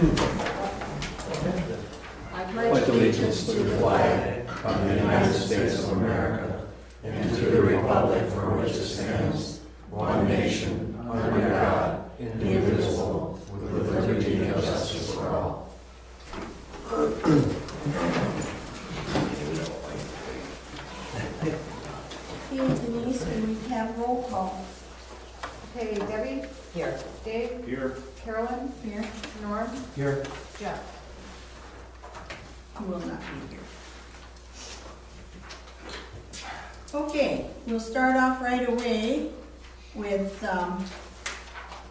I pledge allegiance to the flag of the United States of America and to the republic for which it stands, one nation, under God, indivisible, with liberty and justice for all. Okay, Denise, can we have roll call? Okay, Debbie? Here. Dave? Here. Carolyn? Here, Norm? Here. Jeff? who will not be here. Okay, we'll start off right away with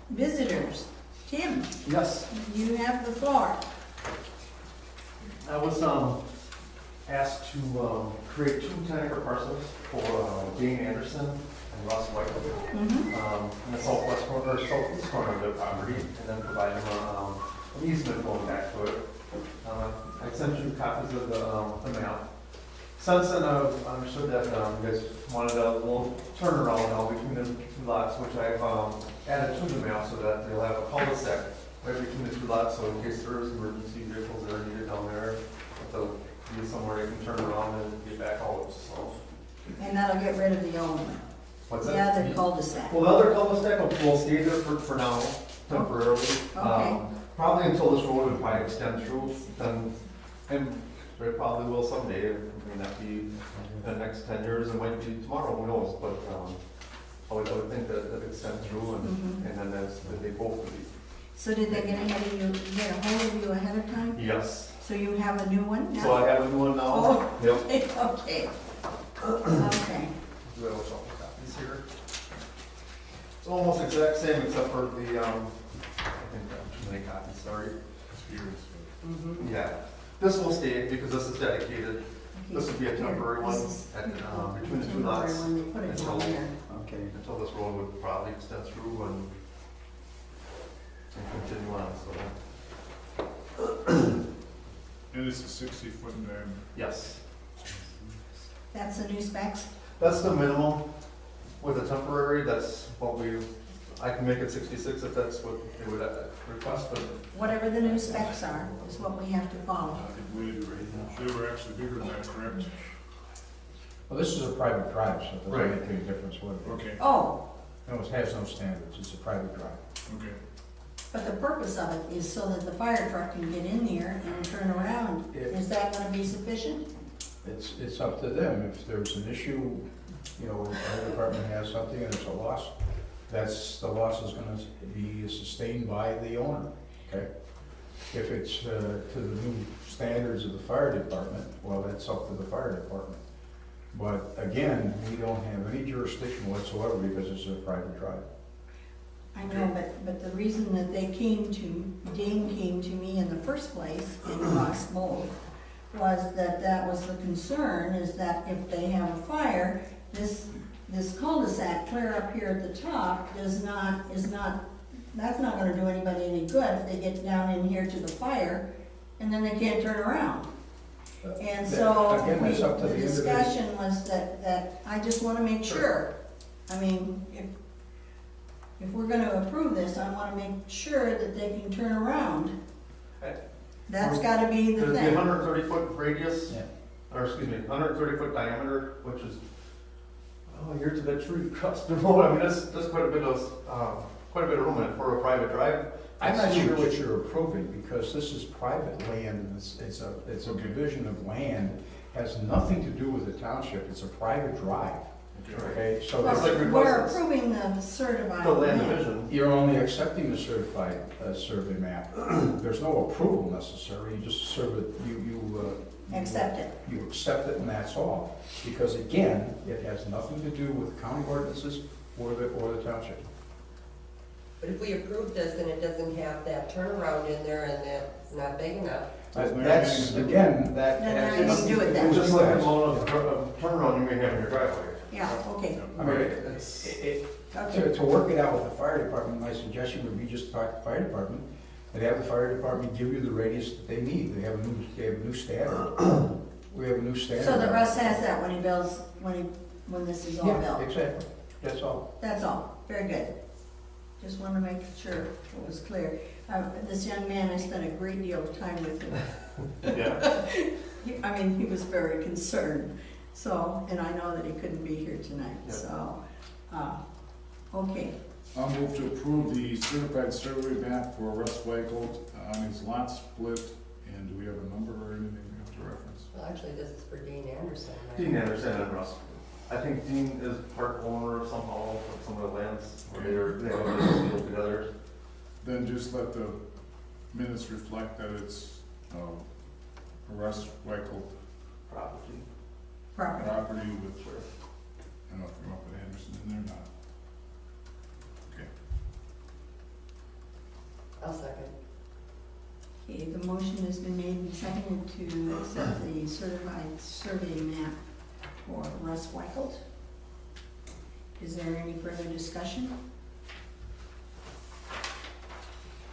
visitors. Tim, Yes. you have the floor. I was asked to create 2 10-acre parcels for Jane Anderson and Ross White in the southwest corner, or southeast corner of their property, and then provide them an easement going back to it. I sent you copies of the map. Since then, I've understood that you guys wanted a little turnaround now between the 2 lots, which I've added to the map so that they'll have a cul-de-sac right between the 2 lots, so in case there is emergency vehicles that are needed down there, they'll be somewhere they can turn around and get back out, so. And that'll get rid of the old one. What's The that? other cul-de-sac. Well, the other cul-de-sac will stay there for now, temporarily. Okay. Probably until this road would probably extend through, then, and it probably will someday. It may not be in the next 10 years, it might be tomorrow, who knows, but I would think that it extend through and then that they both would be. So did they get ahead of you, get a hold of you ahead of time? Yes. So you have a new one now? So I have a new one now. Oh, Yep. okay. Okay. Do I have a couple copies here? It's almost exact same except for the, I think I have too many copies, sorry. Yeah, this will stay because this is dedicated. This would be a temporary one at, between the 2 lots When they put it down there. Okay. Until this road would probably extend through and continue on, so. And this is 60-foot in diameter. Yes, That's the new specs? that's the minimum with a temporary, that's what I can make it 66 if that's what they would request, but Whatever the new specs are, is what we have to follow. They were actually bigger than that, correct? Well, this is a private drive, so it Right. doesn't make any difference what it is. Okay, Oh, No, it has no standards, it's a private drive. okay. but the purpose of it is so that the fire truck can get in there and turn around. Is that gonna be sufficient? It's up to them, if there's an issue, you know, the fire department has something and it's a loss, the loss is gonna be sustained by the owner, okay? If it's to the new standards of the fire department, well, that's up to the fire department. But again, we don't have any jurisdiction whatsoever because it's a private drive. I know, but the reason that Dane came to me in the first place, in Ross Bowl, was that was the concern, is that if they have a fire, this cul-de-sac clear up here at the top that's not gonna do anybody any good if they get down in here to the fire, and then they can't turn around. And so, Again, that's up to the the individual. discussion was that I just wanna make sure. I mean, if we're gonna approve this, I wanna make sure that they can turn around. That's gotta be the there's the thing. 130-foot radius, Yeah. or excuse me, 130-foot diameter, which is, here to that tree across the road. I mean, that's quite a bit of room in it for a private drive. I'm not It's sure huge. what you're approving, because this is private land, it's a division of land, has nothing to do with the township, it's a private drive, okay? So It's like We're request- approving the certified The land plan. division. you're only accepting the certified survey map. There's no approval necessary, you just Accept it. you accept it and that's all. Because again, it has nothing to do with county ordinances or the township. But if we approve this and it doesn't have that turnaround in there and that's not big enough, That's, again, that Then has there you nothing do it to then. with Just the like the township. amount of turnaround you may have in your driveway. Yeah, okay, I mean, okay. to work it out with the fire department, my suggestion would be just to talk to the fire department and have the fire department give you the radius that they need. They have a new standard. We have a new standard. So that Russ has that when he builds, when this is all Yeah, built. exactly. That's all. That's all. Very good. Just want to make sure it was clear. This young man, I spent a great deal of time with him. Yeah, I mean, he was very concerned, so, and I know that he couldn't be here tonight, Yep. so, okay. I'll move to approve the certified survey map for Russ Weichelt on his lot split. And do we have a number or anything we have to reference? Well, actually, this is for Dean Anderson, right? Dean Anderson and Russ. I think Dean is part owner somehow of some of the lands, or they have a business deal together. Then just let the minutes reflect that it's Russ Weichelt Property. property with, I don't know if you want to put Anderson in there or not. Okay. I'll second. Okay, the motion has been made and seconded to accept the certified survey map for Russ Weichelt. Is there any further discussion?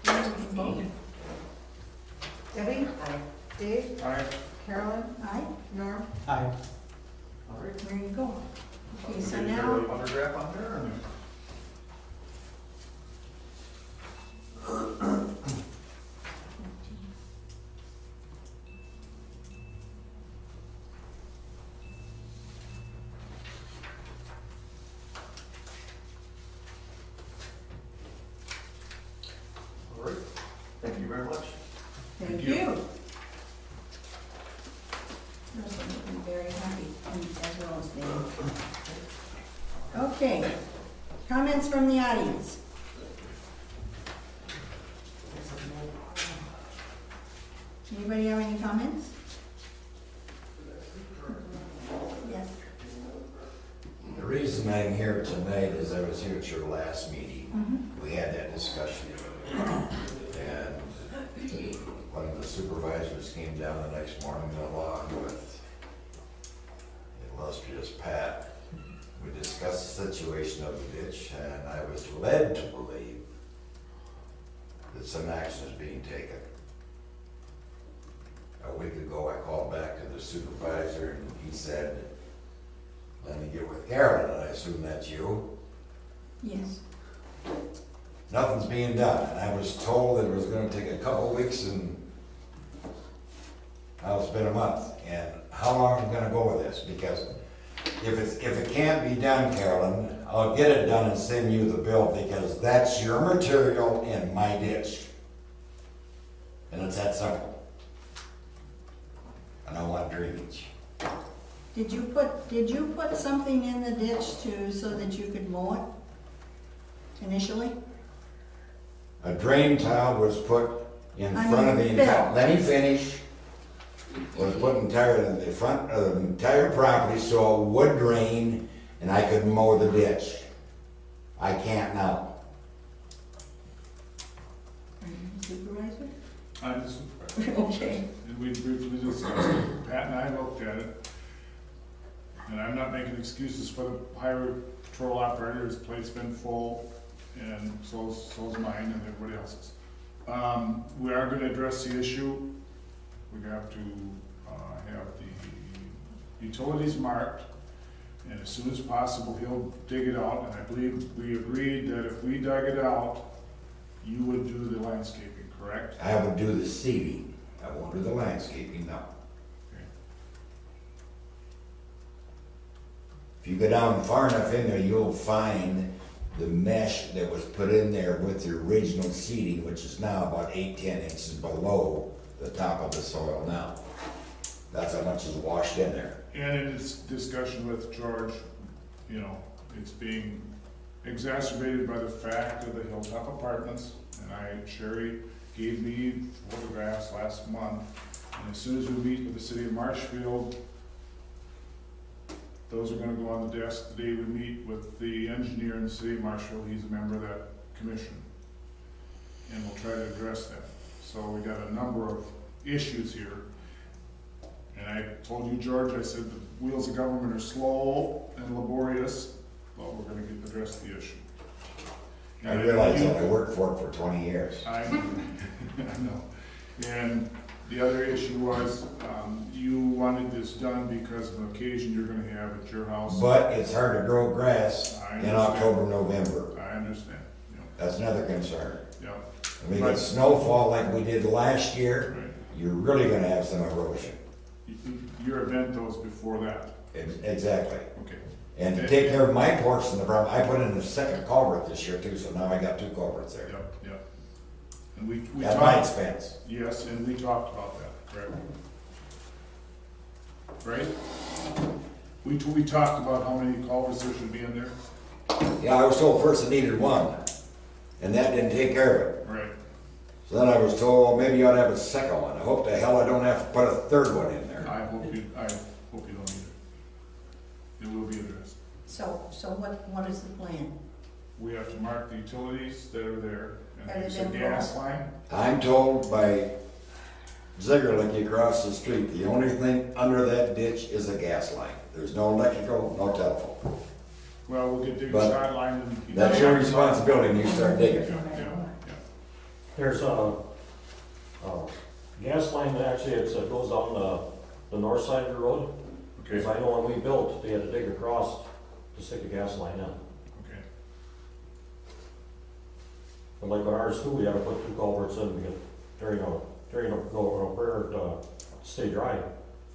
Vote. Debbie, Aye. Dave, Aye. Carolyn, Aye, Norm, Aye. All right. there you go. Okay, so Is there now, a autograph on there, or? All right, thank you very much. thank you. you. Russ will be very happy, and as well as Dave. Okay, comments from the audience? Anybody have any comments? Yes. The reason I'm here tonight is I was here at your last meeting. Mhm. We had that discussion. And one of the supervisors came down the next morning along with the illustrious Pat. We discussed the situation of the ditch, and I was led to believe that some action is being taken. A week ago, I called back to the supervisor, and he said, let me get with Carolyn, and I assume that's you. Yes. Nothing's being done, and I was told that it was gonna take a couple weeks, and now it's been a month. And how long am I gonna go with this? Because if it can't be done, Carolyn, I'll get it done and send you the bill, because that's your material in my ditch. And it's that simple. And I want drainage. Did you put something in the ditch so that you could mow it initially? A drain tile was put in I front of the mean, entire, Bill. let me finish. Was put in the front of the entire property so it would drain and I could mow the ditch. I can't now. Are you the supervisor? I'm the supervisor. Okay. And we briefly discussed it. Pat and I looked at it. And I'm not making excuses for the highway patrol operator. His plate's been full, and so's mine and everybody else's. We are gonna address the issue. We have to have the utilities marked, and as soon as possible, he'll dig it out. And I believe we agreed that if we dug it out, you would do the landscaping, correct? I would do the seeding. I won't do the landscaping, no. If you go down far enough in there, you'll find the mesh that was put in there with the original seeding, which is now about 8-10 inches below the top of the soil now. That's how much is washed in there. And in this discussion with George, you know, it's being exacerbated by the fact of the Hilltop Apartments. And Sherry gave me photographs last month. And as soon as we meet with the city of Marshfield, those are gonna go on the desk the day we meet with the engineer in the city of Marshfield. He's a member of that commission. And we'll try to address that. So we got a number of issues here. And I told you, George, I said the wheels of government are slow and laborious, but we're gonna address the issue. I realize that I worked for it for 20 years. I know. And the other issue was, you wanted this done because of an occasion you're gonna have at your house. But it's hard to grow grass I in understand. October, November. I understand, you know. That's another concern. Yeah, If we get snowfall like we did last year, right. you're really gonna have some erosion. Your event goes before that, Exactly. okay. And to take care of my portion of the problem, I put in a second culvert this year too, so now I got 2 culverts there. Yep. And we At my talked, expense. yes, and we talked about that, correct? Right? We talked about how many culverts there should be in there, Yeah, I was told first I needed 1, and that didn't take care of it. right? So then I was told, maybe you ought to have a second one. I hope the hell I don't have to put a 3rd one in there. I hope you don't need it. It will be addressed. So what is the plan? We have to mark the utilities that are there, and That there's is a gas involved. line. I'm told by Zigerlicky across the street, the only thing under that ditch is a gas line. There's no electrical, no telephone. Well, we'll get Digger's But hotline and. That's your responsibility when you start digging. Yeah. There's a gas line that actually it goes on the north side of the road. Okay, Because I know when we built, they had to dig across to stick a gas line in. okay. But like on ours too, we had to put 2 culverts in because during a prayer to stay dry.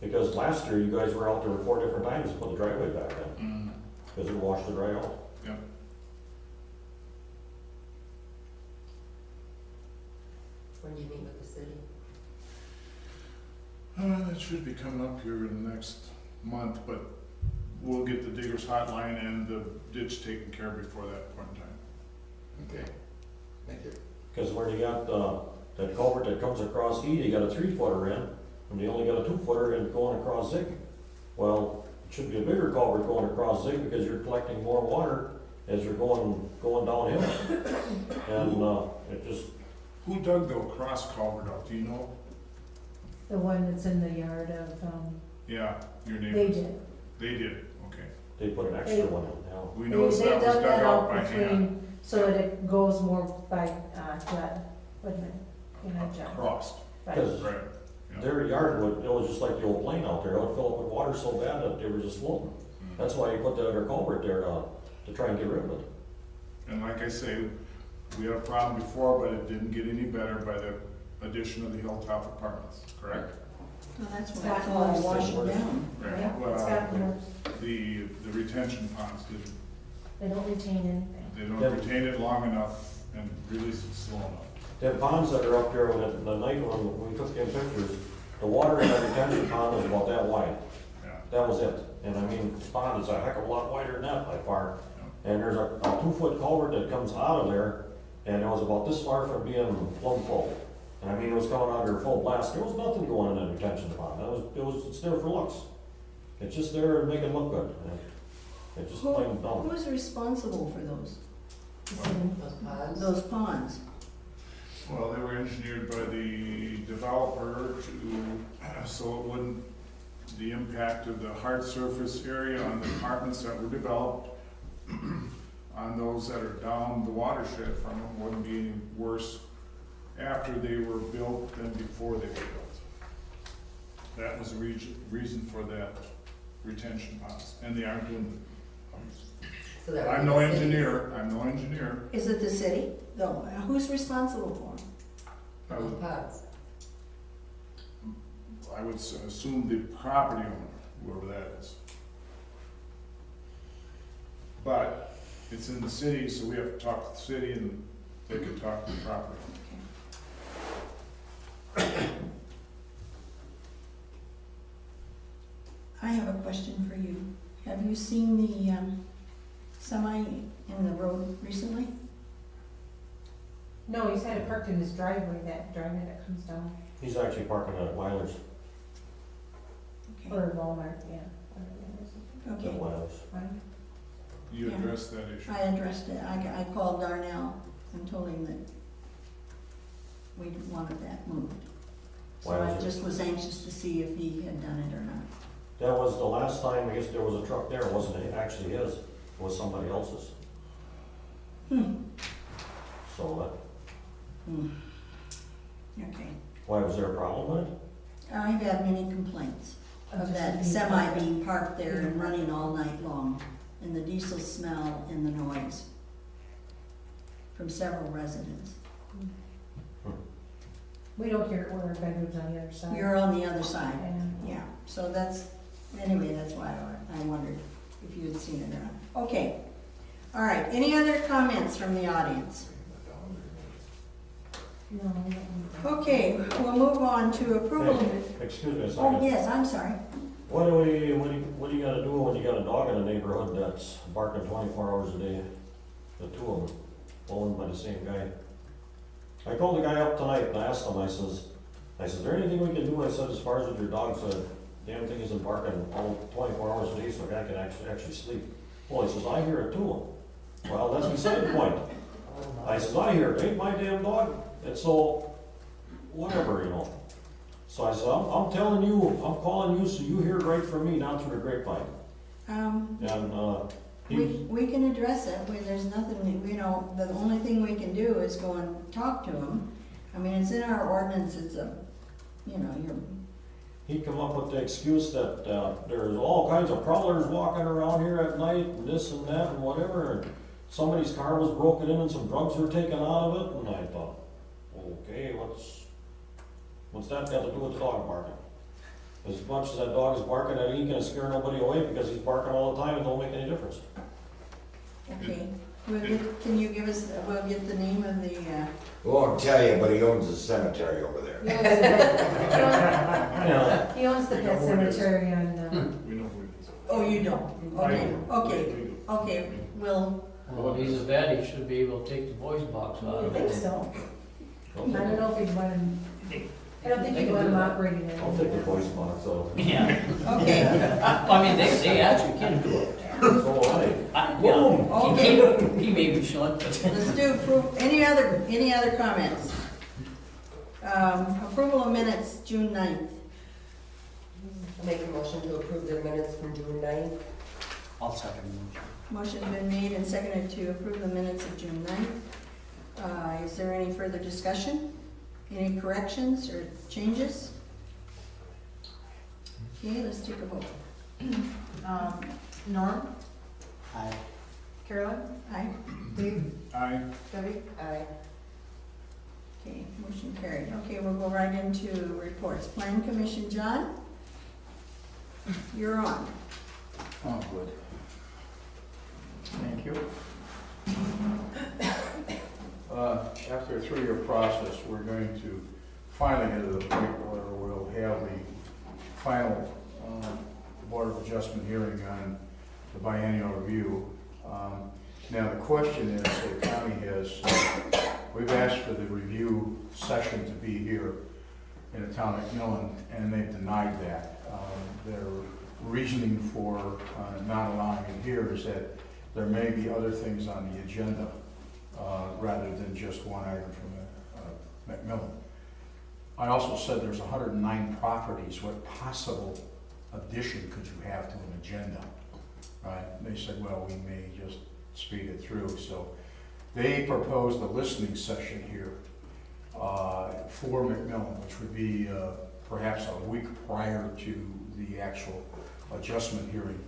Because last year you guys were out there 4 different times to put the driveway back in Mm, because it washed the dry out. yeah. When do you meet with the city? That should be coming up here in the next month, but we'll get the Digger's hotline and the ditch taken care of before that point in time. Okay, thank you. Because where you got that culvert that comes across E, they got a 3-footer in, and they only got a 2-footer in going across Zig. Well, it should be a bigger culvert going across Zig because you're collecting more water as you're going downhill. And it just, Who dug the cross culvert out, do you know? The one that's in the yard of, Yeah, your they neighbors. did. They did, okay. they put an extra one in now. We They know that was dug dug out by between, hand, so that it goes more by, flood, wouldn't it? You know, John. crossed, Right. Because right. Yeah. their yard would, it was just like the old plane out there, it would fill up with water so bad that they were just floating. That's why you put the other culvert there to try and get rid of it. And like I say, we had a problem before, but it didn't get any better by the addition of the Hilltop Apartments, correct? Well, that's It's why it's gotten all worse. washing down. Right. Yeah, it's Well, gotten worse. the retention ponds didn't, They don't retain anything. they don't Yeah. retain it long enough and release it slow enough. The ponds that are up there, the night when we took them pictures, the water in the retention pond was about that wide. Yeah, That was it. And I mean, the pond is a heck of a lot wider than that by far. And there's a 2-foot culvert that comes out of there, and it was about this far from being plumb full. And I mean, it was coming out there full blast. There was nothing going in that retention pond. It's there for looks. It's just there to make it look good. And it just plain dumb. Who's responsible for those Those ponds? those ponds? well, they were engineered by the developer to, so it wouldn't, the impact of the hard surface area on the apartments that were developed on those that are down the watershed from them wouldn't be any worse after they were built than before they were built. That was the reason for that retention ponds, and they aren't doing it. So that would I'm be no the city's. engineer, Is it the city? No, who's responsible for them? I Those would, ponds. I would assume the property owner, whoever that is. But it's in the city, so we have to talk to the city and they can talk to the property. I have a question for you. Have you seen the semi in the road recently? No, he's had it parked in his driveway, that driveway that comes down, He's actually parking at Weiler's. Okay. or Walmart, yeah. whatever it is. Okay, At Weiler's. Right. You Yeah. address that issue. I addressed it. I called Darnell and told him that we wanted that moved. So Why I was it- just was anxious to see if he had done it or not. That was the last time, I guess there was a truck there. It wasn't actually his, it was somebody else's. So that, Okay. why, was there a problem with it? I've had many complaints of that semi being parked there and running all night long, and the diesel smell and the noise from several residents. We don't hear it when our bedroom's on the other side. You're on the other side, And yeah, so that's, anyway, that's why I wondered if you had seen it or not. Okay, all right, any other comments from the audience? no, we don't. Okay, we'll move on to approval. Hey, excuse me a Oh, second. yes, I'm sorry. What do you gotta do when you got a dog in a neighborhood that's barking 24 hours a day? The two of them, owned by the same guy. I called the guy up tonight and I asked him, I says, is there anything we can do? I said, as far as with your dog, so the damn thing isn't barking all 24 hours a day so a guy can actually sleep. Well, he says, I hear it too. Well, that's beside the point. I says, I hear it, ain't my damn dog. And so, whatever, you know. So I said, I'm telling you, I'm calling you so you hear it right from me, not through the grapevine. And, We can address it, there's nothing, you know, the only thing we can do is go and talk to him. I mean, it's in our ordinance, it's a, you know, he come up with the excuse that, there's all kinds of prowlers walking around here at night, and this and that and whatever, and somebody's car was broken in and some drugs were taken out of it, and I thought, okay, what's that got to do with the dog barking? As much as that dog is barking, he ain't gonna scare nobody away because he's barking all the time, it don't make any difference. okay. Can you give us, we'll get the name of the, Won't tell you, but he owns a cemetery over there. He owns the pet cemetery on, We know who it is. oh, you don't? Okay, we'll, Well, if he's a vet, he should be able to take the voice box out I of think it. so. I don't know if he'd want him, I don't think he'd want him operating it. I'll take the voice box out. Yeah, okay, I mean, they actually can do it. So Yeah, okay. he may be short, but. Let's do approve, any other comments? Approval of minutes, June 9th. I'll make a motion to approve the minutes from June 9th. I'll second the motion. Motion's been made and seconded to approve the minutes of June 9th. Is there any further discussion? Any corrections or changes? Okay, let's take a vote. Norm, Aye. Carolyn, Aye. Dave, Aye. Debbie, Aye. Okay, motion carried. Okay, we'll go right into reports. Plan Commission, John? You're on. Oh, good. Thank you. After a 3-year process, we're going to finally get to the point where we'll have the final Board of Adjustment hearing on the biennial review. Now, the question is, the county has, we've asked for the review session to be here in the town of McMillan, and they've denied that. Their reasoning for not allowing it here is that there may be other things on the agenda rather than just one item from McMillan. I also said there's 109 properties. What possible addition could you have to an agenda? Right? And they said, well, we may just speed it through. So they proposed a listening session here for McMillan, which would be perhaps a week prior to the actual adjustment hearing.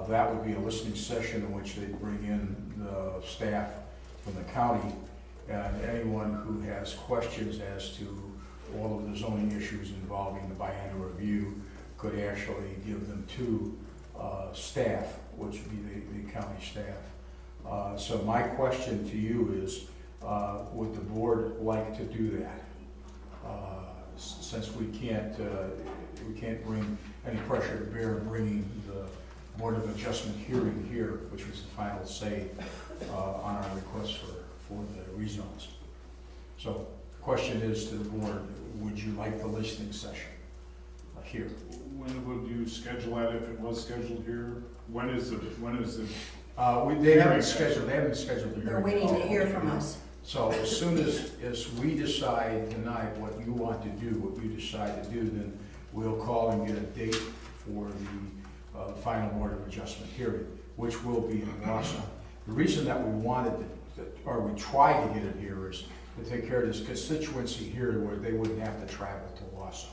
That would be a listening session in which they'd bring in the staff from the county and anyone who has questions as to all of the zoning issues involving the biennial review could actually give them to staff, which would be the county staff. So my question to you is, would the board like to do that? Since we can't bring any pressure to bear bringing the Board of Adjustment hearing here, which was the final say on our request for the rezones. So the question is to the board, would you like the listening session here? When would you schedule that if it was scheduled here? When is it? They haven't scheduled the hearing. They're waiting to hear from us. So as soon as we decide tonight what you want to do, what you decide to do, then we'll call and get a date for the final Board of Adjustment hearing, which will be in Wausau. The reason that we wanted or we tried to get it here is to take care of this constituency here where they wouldn't have to travel to Wausau.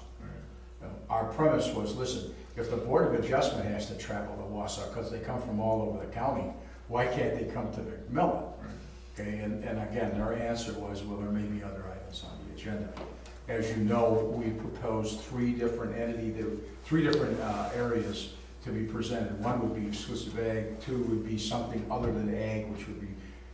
Our premise was, listen, if the Board of Adjustment has to travel to Wausau because they come from all over the county, why can't they come to McMillan? Okay, and again, our answer was, well, there may be other items on the agenda. As you know, we proposed three different areas to be presented. One would be exclusive ag, two would be something other than ag, which would be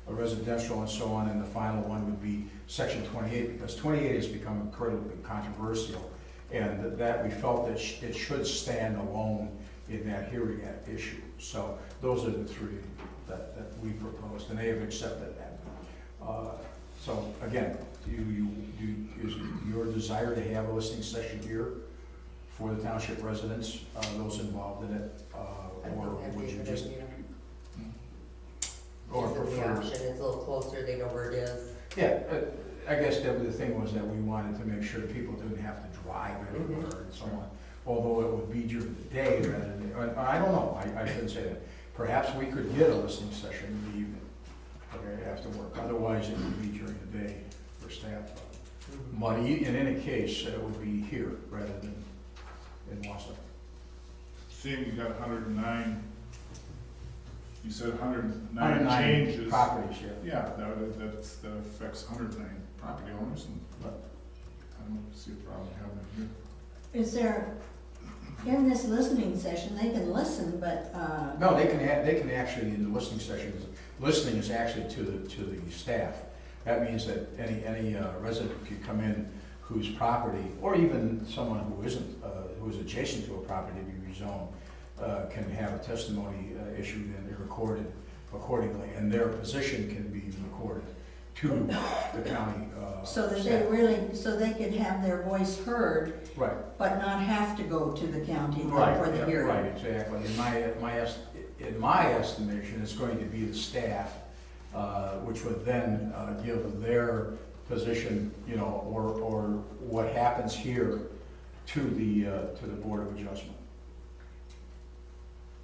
a residential and so on, and the final one would be section 28, because 28 has become incredibly controversial, and that we felt that it should stand alone in that hearing issue. So those are the three that we proposed, and they have accepted that. So again, is it your desire to have a listening session here for the township residents, those involved in it, or would you just, or Gives them the prefer? option, it's a little closer, they know where it is. Yeah, I guess the thing was that we wanted to make sure that people didn't have to drive everywhere and so on. Although it would be during the day rather than, I don't know, I shouldn't say that. Perhaps we could get a listening session in the evening, okay, after work. Otherwise, it would be during the day for staff. But in any case, it would be here rather than in Wausau. Seeing you got 109, you said 109 109 changes. properties, yeah. Yeah, that affects 109 property owners, and I don't see a problem having it here. Is there, in this listening session, they can listen, but, No, they can actually, in the listening sessions, listening is actually to the staff. That means that any resident could come in whose property, or even someone who isn't, who is adjacent to a property to be rezoned, can have a testimony issued and recorded accordingly, and their position can be recorded to the county so that they staff. really, so they could have their voice heard, Right. but not have to go to the county Right, for the yeah, hearing. right, exactly. In my estimation, it's going to be the staff, which would then give their position, you know, or what happens here to the Board of Adjustment.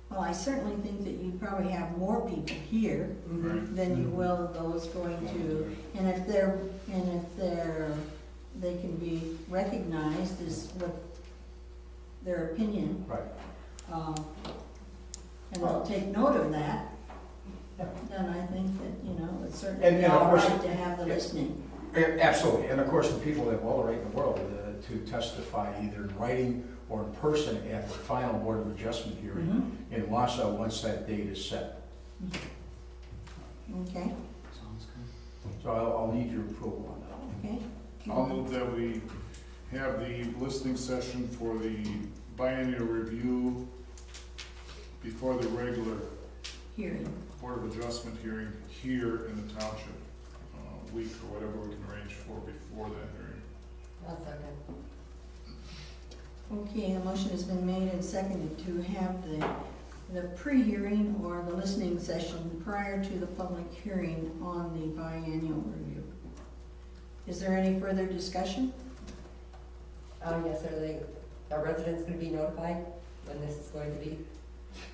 Well, I certainly think that you probably have more people here than you will those going to, and if they can be recognized as what their opinion, Right. and they'll take note of that, Yeah. then I think that, you know, it's And certainly of all course- right to have the Yeah. listening. Absolutely, and of course, the people have all the right in the world to testify either in writing or in person at the final Board of Adjustment hearing in Wausau once that date is set. Okay, Sounds good. So I'll need your approval on that. okay. I'll move that we have the listening session for the biennial review before the regular Hearing. Board of Adjustment hearing here in the township, week or whatever we can arrange for before that hearing. I'll second. Okay, a motion has been made and seconded to have the pre-hearing or the listening session prior to the public hearing on the biannual review. Is there any further discussion? Yes, are residents gonna be notified when this is going to be?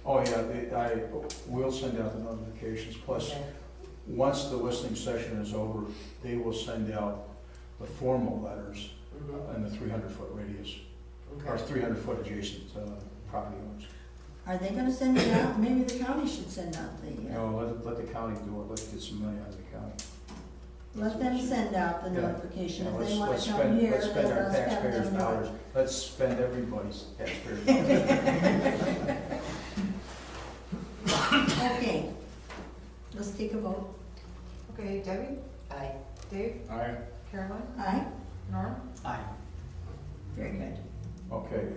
Oh, yeah, I will send out the notifications, plus, Okay. once the listening session is over, they will send out the formal letters in the 300-foot radius, or Okay. 300-foot adjacent property owners. Are they gonna send it out? Maybe the county should send out the, No, let the county do it, let's get some money out of the county. let them send out the Yeah. notification. Yeah, If they wanna come here, let's spend then our let's have taxpayers' them do dollars, it. let's spend everybody's taxpayers' dollars. Okay, let's take a vote. Okay, Debbie, Aye. Dave, Aye. Caroline, Aye? Norm? Aye. Very good. Okay,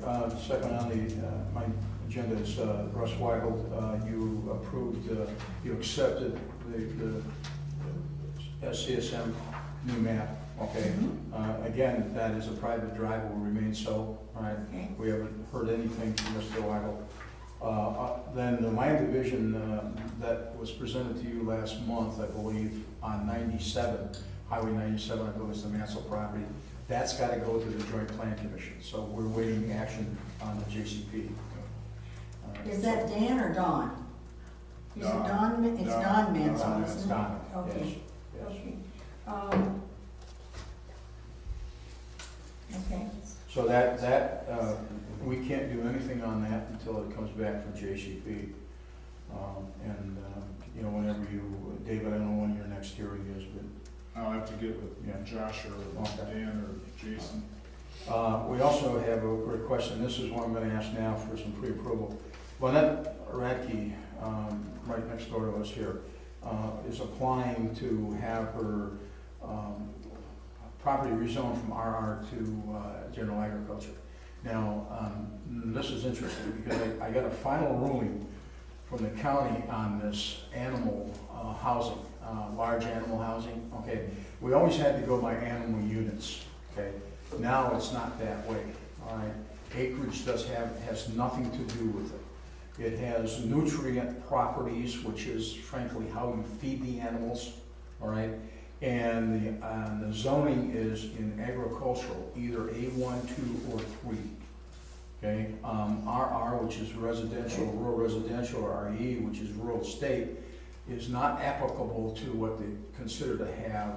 second on my agenda is Russ Weigel. You approved, you accepted the SCSM new map, okay? Again, that is a private drive, will remain so, all right? Okay. We haven't heard anything from Mr. Weigel. Then the land division that was presented to you last month, I believe, on 97, Highway 97, I believe is the Mansell property. That's got to go to the Joint Plan Commission, so we're waiting action on the JCP. Is that Dan or Don? Is it Don. Don? It's Don Mansell, It's isn't it? Don, yes, Okay, yes. okay. Okay, So that, we can't do anything on that until it comes back from JCP. And you know, whenever you, David, I don't know when your next hearing is, but I'll have to get with Yeah. Josh or Okay. Dan or Jason. we also have a request, and this is one I'm gonna ask now for some pre-approval. Lynette Radke, right next door to us here, is applying to have her, property rezoned from RR to, general agriculture. Now, this is interesting, because I got a final ruling from the county on this animal, housing, large animal housing, okay? We always had to go by animal units, okay? Now it's not that way, all right? Acreage has nothing to do with it. It has nutrient properties, which is frankly how you feed the animals, all right? And the zoning is in agricultural, either A1, 2, or 3, okay? RR, which is residential, rural residential, or RE, which is rural estate, is not applicable to what they consider to have,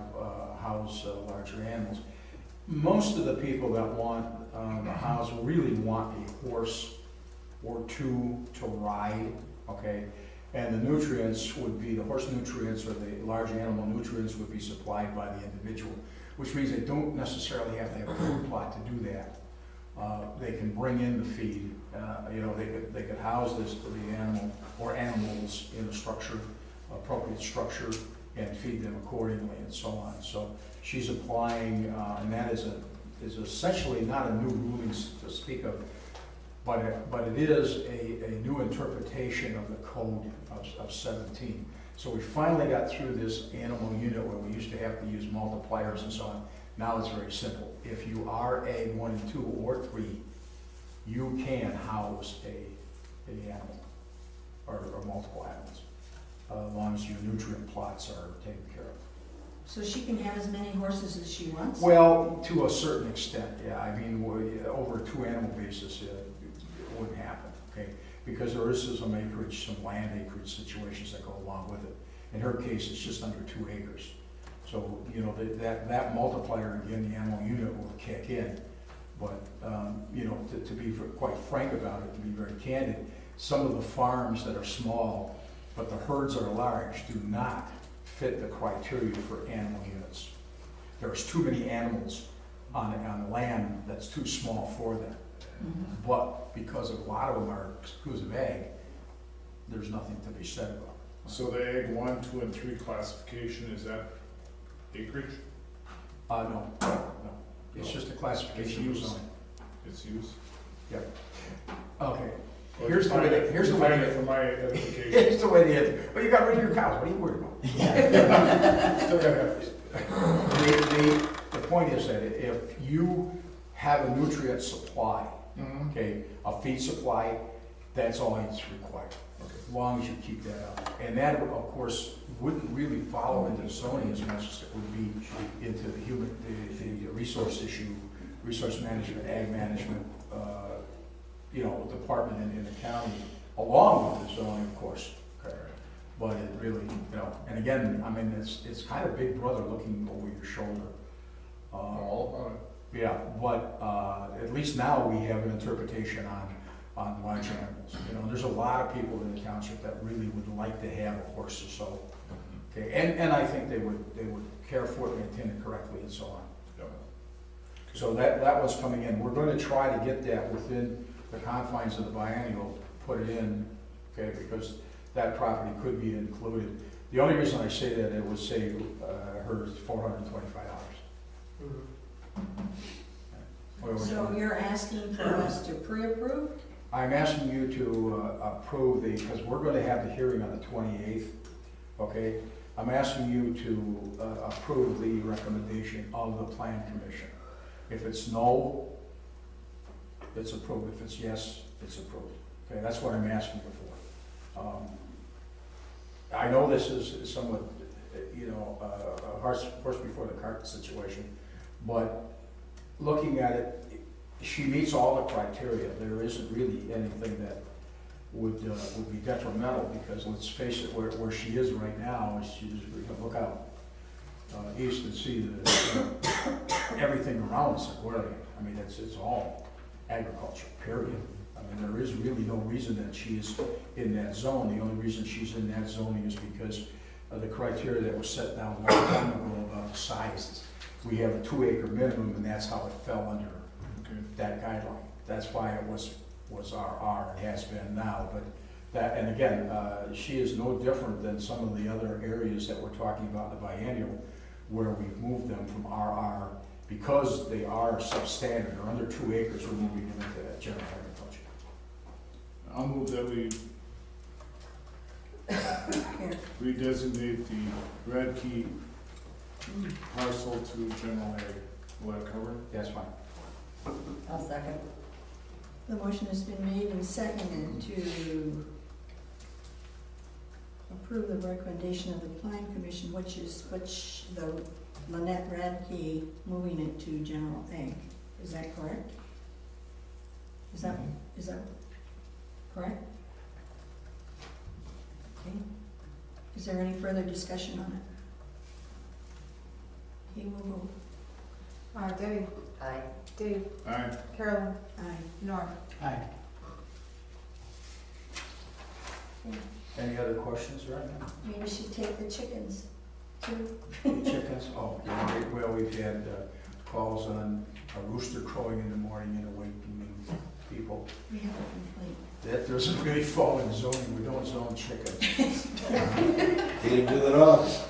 house larger animals. Most of the people that want the house really want a horse or two to ride, okay? And the nutrients would be, the horse nutrients or the large animal nutrients would be supplied by the individual, which means they don't necessarily have to have a food plot to do that. They can bring in the feed, you know, they could house the animal or animals in a structure, appropriate structure, and feed them accordingly and so on. So she's applying, and that is essentially not a new ruling to speak of, but it is a new interpretation of the code of 17. So we finally got through this animal unit where we used to have to use multipliers and so on. Now it's very simple. If you are a 1 and 2 or 3, you can house an animal or multiple animals, as long as your nutrient plots are taken care of. So she can have as many horses as she wants? Well, to a certain extent, yeah. I mean, over a 2-animal basis, it wouldn't happen, okay? Because there is some acreage, some land acreage situations that go along with it. In her case, it's just under 2 acres. So, you know, that multiplier, again, the animal unit will kick in. But, you know, to be quite frank about it, to be very candid, some of the farms that are small, but the herds are large, do not fit the criteria for animal units. There's too many animals on land that's too small for them. Mhm. But because a lot of them are exclusive ag, there's nothing to be said about it. So the ag 1, 2, and 3 classification, is that acreage? No. It's just a classification of zoning. Its use? Yep. Okay. Well, Here's the way define it for my edification. Here's the way they had, well, you got rid of your cows, what are you worried about? Still gotta have. The point is that if you have a nutrient supply, Mhm. okay, a feed supply, that's all that's required, as long as you keep that up. And that, of course, wouldn't really follow into zoning as much as it would be into the resource issue, resource management, ag management, you know, department in the county, along with the zoning, of course. Okay. But it really, you know, and again, I mean, it's kind of Big Brother looking over your shoulder. All about it. Yeah, but at least now we have an interpretation on large animals. You know, there's a lot of people in the township that really would like to have a horse or so. Okay, and I think they would care for it, maintain it correctly, and so on. Yep. So that was coming in. We're going to try to get that within the confines of the biennial, put it in, okay, because that property could be included. The only reason I say that, it would save her $425. So you're asking for us to pre-approve? I'm asking you to approve because we're going to have the hearing on the 28th, okay? I'm asking you to approve the recommendation of the Plan Commission. If it's no, it's approved. If it's yes, it's approved. Okay, that's what I'm asking you for. I know this is somewhat, you know, a horse before the cart situation, but looking at it, she meets all the criteria. There isn't really anything that would be detrimental, because let's face it, where she is right now, is she's, we can look out east and see everything around us. I mean, it's all agriculture, period. I mean, there is really no reason that she is in that zone. The only reason she's in that zoning is because of the criteria that was set down a long time ago about the sizes. We have a 2 acre minimum, and that's how it fell under that guideline. That's why it was RR, it has been now, but that, and again, she is no different than some of the other areas that we're talking about in the biennial, where we've moved them from RR, because they are substandard, or under 2 acres, we're moving them into that general agriculture. I'll move that we redesignate the Red Key parcel to general ag. Will that cover it? That's fine. I'll second. The motion has been made and seconded to approve the recommendation of the Plan Commission, which the Lynette Radke moving it to general ag. Is that correct? Is that correct? Okay. Is there any further discussion on it? Okay, we'll vote. Debbie, Aye. Dave, Aye. Carolyn, Aye. Norm. Aye. Any other questions right now? Maybe we should take the chickens too. Chickens? Oh, yeah, well, we've had calls on a rooster crowing in the morning and awakening people. We have a complaint. That doesn't really fall in zoning, we don't zone chickens. Feed them to the dogs.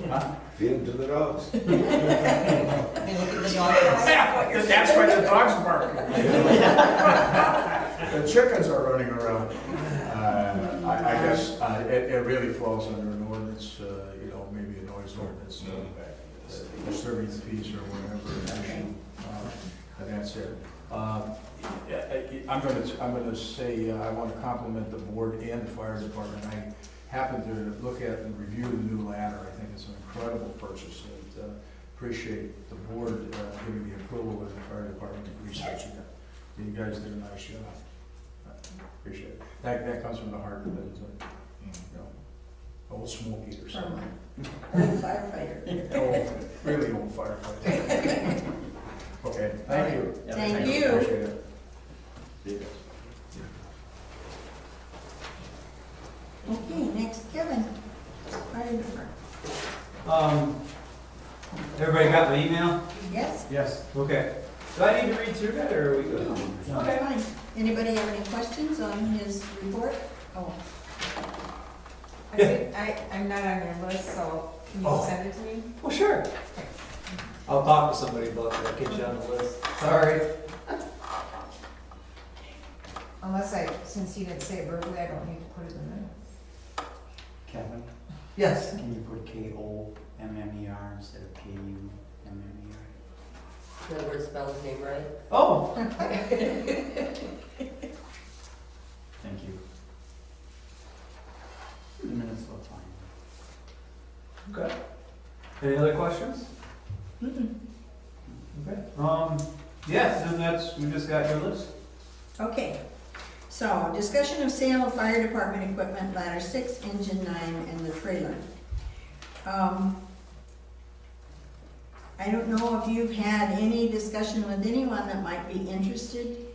Huh? Feed them to the dogs. They look at the dog. That's why the dogs bark. The chickens are running around. I guess it really falls under an ordinance, maybe a noise ordinance, disturbing the peace or whatever. That's it. I'm going to say I want to compliment the board and the fire department. I happened to look at and review the new ladder. I think it's an incredible purchase, and appreciate the board giving the approval of the fire department researching it. You guys did a nice job. Appreciate it. That comes from the heart of it, old smoke eater. From a firefighter. Old, really old firefighter. Okay, thank you. Thank you. Appreciate it. Okay, next, Kevin. Fire department. Everybody got my email? Yes? Yes. Okay. Do I need to read through that, or are we good? No, Okay. fine. Anybody have any questions on his report? Oh, I'm not on your list, so can you Oh. send it to me? Well, sure. I'll talk to somebody about that, get you on the list. Sorry. Unless since you didn't say it verbally, I don't need to put it in there. Kevin, Yes. can you put K-O-M-M-E-R instead of K-U-M-M-E-R? In other words, spell his name right. Oh. Thank you. The minutes look fine. Okay. Any other questions? mm-mm. Okay. Yes, then we just got your list. Okay. So, discussion of sale of fire department equipment, ladder 6, engine 9, and the trailer. I don't know if you've had any discussion with anyone that might be interested.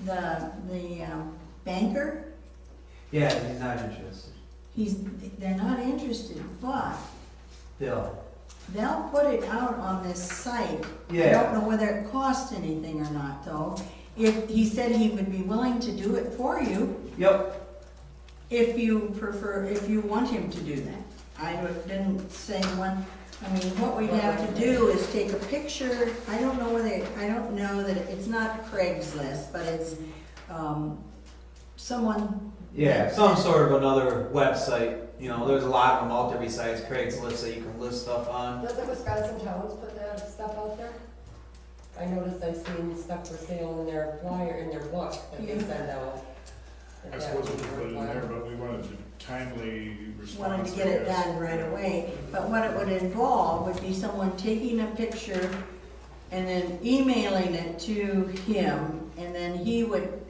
The banker, Yeah, he's not interested. they're not interested, but they'll put it out on this site. I Yeah. don't know whether it costs anything or not, though. If he said he would be willing to do it for you, Yep. if you want him to do that. I didn't say one. I mean, what we'd have to do is take a picture. I don't know that it's not Craigslist, but it's someone. Yeah, some sort of another website. There's a lot of them out there besides Craigslist that you can list stuff on. Doesn't Wisconsin Towns put that stuff out there? I noticed I've seen stuff for sale in their flyer, in their book that they send out. I suppose we could put it in there, but we wanted to timely respond. Wanted to get it done right away, but what it would involve would be someone taking a picture and then emailing it to him, and then he would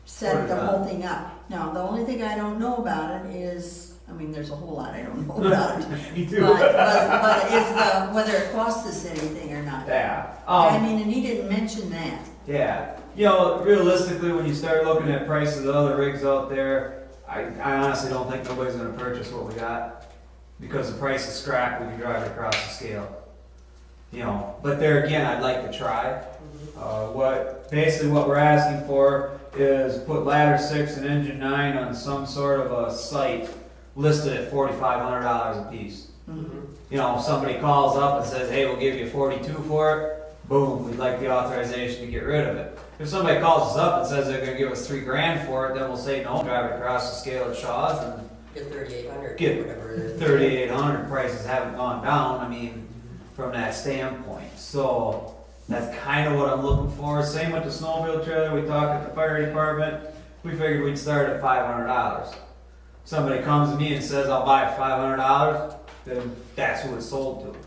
set the whole thing up. Now, the only thing I don't know about it is, there's a whole lot I don't know about it. Me too. But is whether it costs us anything or not. Yeah. And he didn't mention that. Yeah, you know, realistically, when you start looking at prices of other rigs out there, I honestly don't think nobody's gonna purchase what we got. Because the price of scrap, we can drive it across the scale. You know, but there again, I'd like to try. Basically what we're asking for is put ladder 6 and engine 9 on some sort of a site listed at $4,500 a piece. You know, if somebody calls up and says, hey, we'll give you 42 for it, boom, we'd like the authorization to get rid of it. If somebody calls us up and says they're gonna give us $3,000 for it, then we'll say, no, drive it across the scale at Shaw's and Get 3,800, Get whatever it is. 3,800. Prices haven't gone down, I mean, from that standpoint. So that's kind of what I'm looking for. Same with the snowmobile trailer, we talked at the fire department, we figured we'd start at $500. Somebody comes to me and says, I'll buy it for $500, then that's who it's sold to.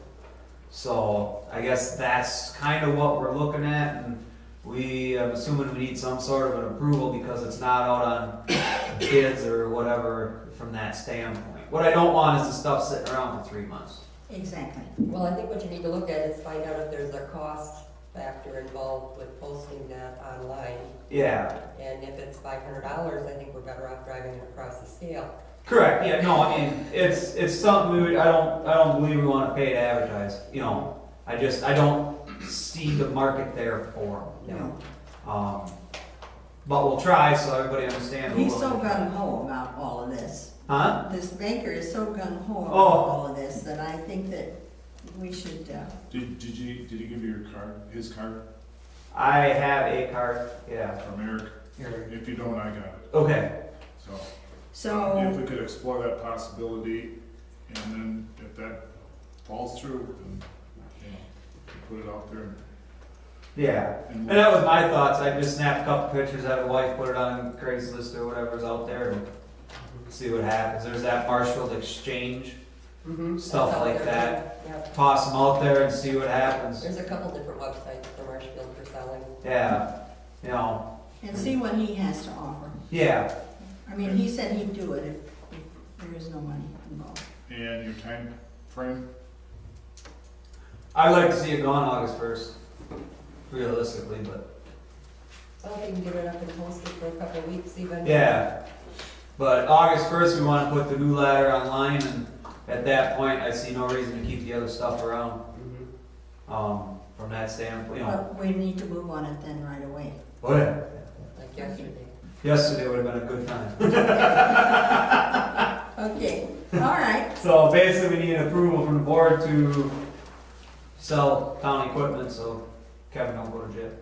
So I guess that's kind of what we're looking at, and I'm assuming we need some sort of an approval because it's not out on bids or whatever from that standpoint. What I don't want is the stuff sitting around for 3 months. Exactly. Well, I think what you need to look at is find out if there's a cost factor involved with posting that online. Yeah, And if it's $500, I think we're better off driving it across the scale. correct. Yeah, no, I mean it's something I don't believe we want to pay to advertise. You know, I don't see the market there for them. No. But we'll try so everybody understands. He's so gung-ho about all of this. Huh? This banker is so gung-ho about Oh. all of this that I think that we should, Did you give you your card, his card I have a card. Yeah. from Eric? Here. If you don't, I got it. Okay. So, if so, we could explore that possibility, and then if that falls through, then, you know, put it out there. Yeah. And And that was my thoughts. I just snapped a couple pictures, had a wife put it on Craigslist or whatever's out there and see what happens. There's that Marshfield Exchange, stuff That's out like there. that. Yep. Toss them out there and see what happens. There's a couple different websites for Marshfield for selling. Yeah. You know. and see what he has to offer. Yeah. I mean, he said he'd do it if there is no money involved. And your time frame? I'd like to see it gone August 1st, realistically, but Well, if you can get it up and post it for a couple of weeks even. yeah. But August 1st, we want to put the new ladder online, and at that point, I see no reason to keep the other stuff around. From that standpoint, you know. But we need to move on it then right away. Oh yeah. Like yesterday. Yesterday would have been a good time. Okay, all right. So basically, we need approval from the board to sell town equipment, so Kevin don't go to jail.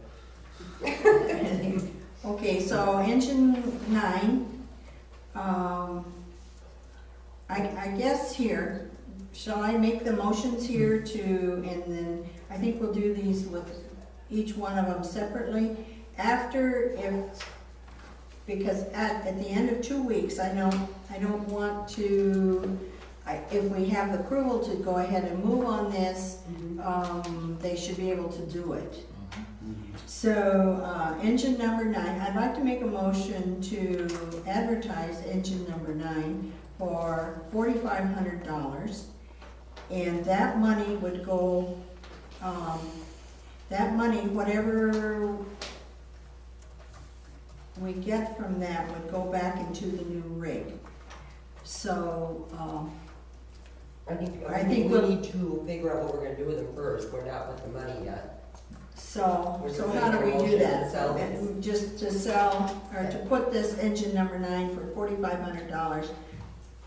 Okay, so engine 9, I guess here, shall I make the motions here and then I think we'll do these with each one of them separately. Because at the end of 2 weeks, I don't want to, if we have the approval to go ahead and move on this, they should be able to do it. So, engine number 9, I'd like to make a motion to advertise engine number 9 for $4,500. And that money would go, whatever we get from that would go back into the new rig. So, I think think we we'll- need to figure out what we're gonna do with them first. We're not with the money yet. so We're how do we do that? to sell this. Just to sell, or to put this engine number 9 for $4,500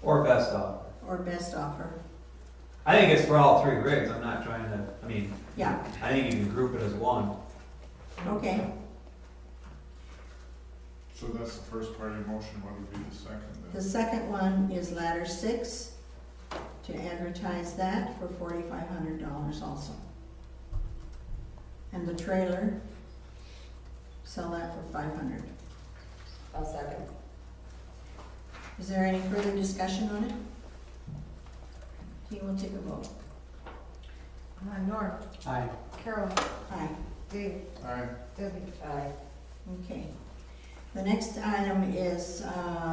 Or best offer. or best offer. I think it's for all 3 rigs. I'm not trying to, I mean, Yeah, I think you can group it as one. okay. So that's the first part of your motion, what would be the second The then? second one is ladder 6, to advertise that for $4,500 also. And the trailer, sell that for $500. I'll second. Is there any further discussion on it? Okay, we'll take a vote. Norm, Aye. Carol, Aye. Dave, Aye. Debbie. Aye. Okay. The next item is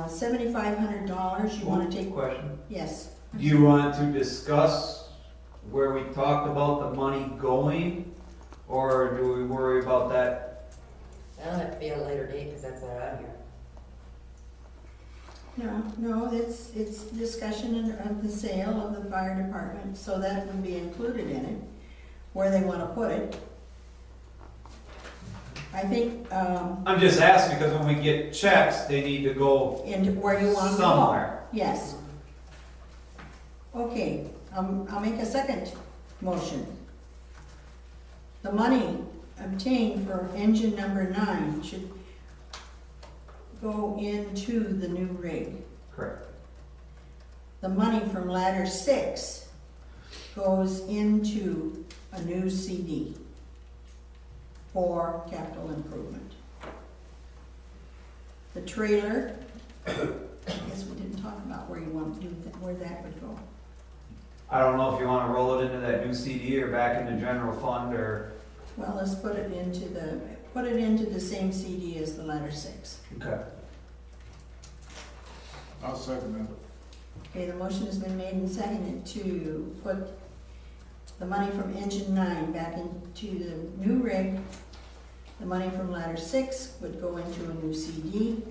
$7,500. You want to take? Question. Yes. Do you want to discuss where we talked about the money going, or do we worry about that That'll have to be at a later date, because that's not on here. No, it's discussion of the sale of the fire department, so that would be included in it, where they wanna put it. I think, I'm just asking because when we get checks, they need to go into where you want to go. somewhere. Yes. Okay, I'll make a second motion. The money obtained for engine number 9 should go into the new rig. Correct. The money from ladder 6 goes into a new CD for capital improvement. The trailer, I guess we didn't talk about where you want to do that, where that would go. I don't know if you wanna roll it into that new CD or back into general fund or. Well, let's put it into the same CD as the ladder 6. Okay. I'll second that. Okay, the motion has been made and seconded to put the money from engine 9 back into the new rig. The money from ladder 6 would go into a new CD.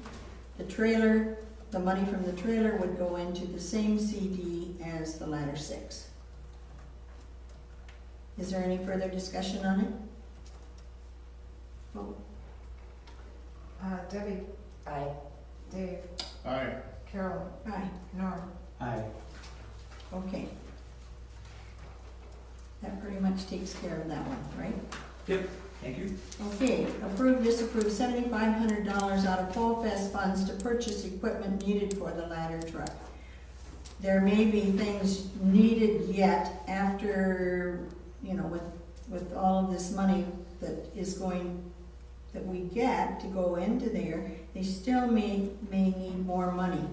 The money from the trailer would go into the same CD as the ladder 6. Is there any further discussion on it? Vote. Debbie, Aye. Dave, Aye. Carol, Aye. Norm. Aye. Okay. That pretty much takes care of that one, right? Thank you. Okay, approve, disapprove $7,500 out of Fall Fest funds to purchase equipment needed for the ladder truck. There may be things needed yet after, with all of this money that we get to go into there, they still may need more money.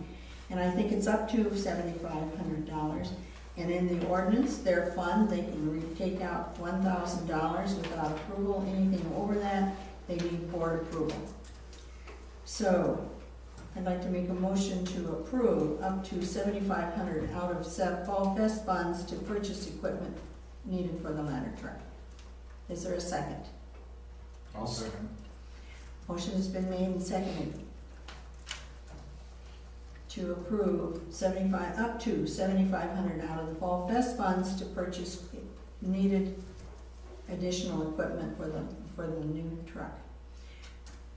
And I think it's up to $7,500. And in the ordinance, their fund, they can take out $1,000 without approval. Anything over that, they need board approval. So, I'd like to make a motion to approve up to $7,500 out of Fall Fest funds to purchase equipment needed for the ladder truck. Is there a second? I'll second. Motion has been made and seconded to approve up to $7,500 out of the Fall Fest funds to purchase needed additional equipment for the new truck.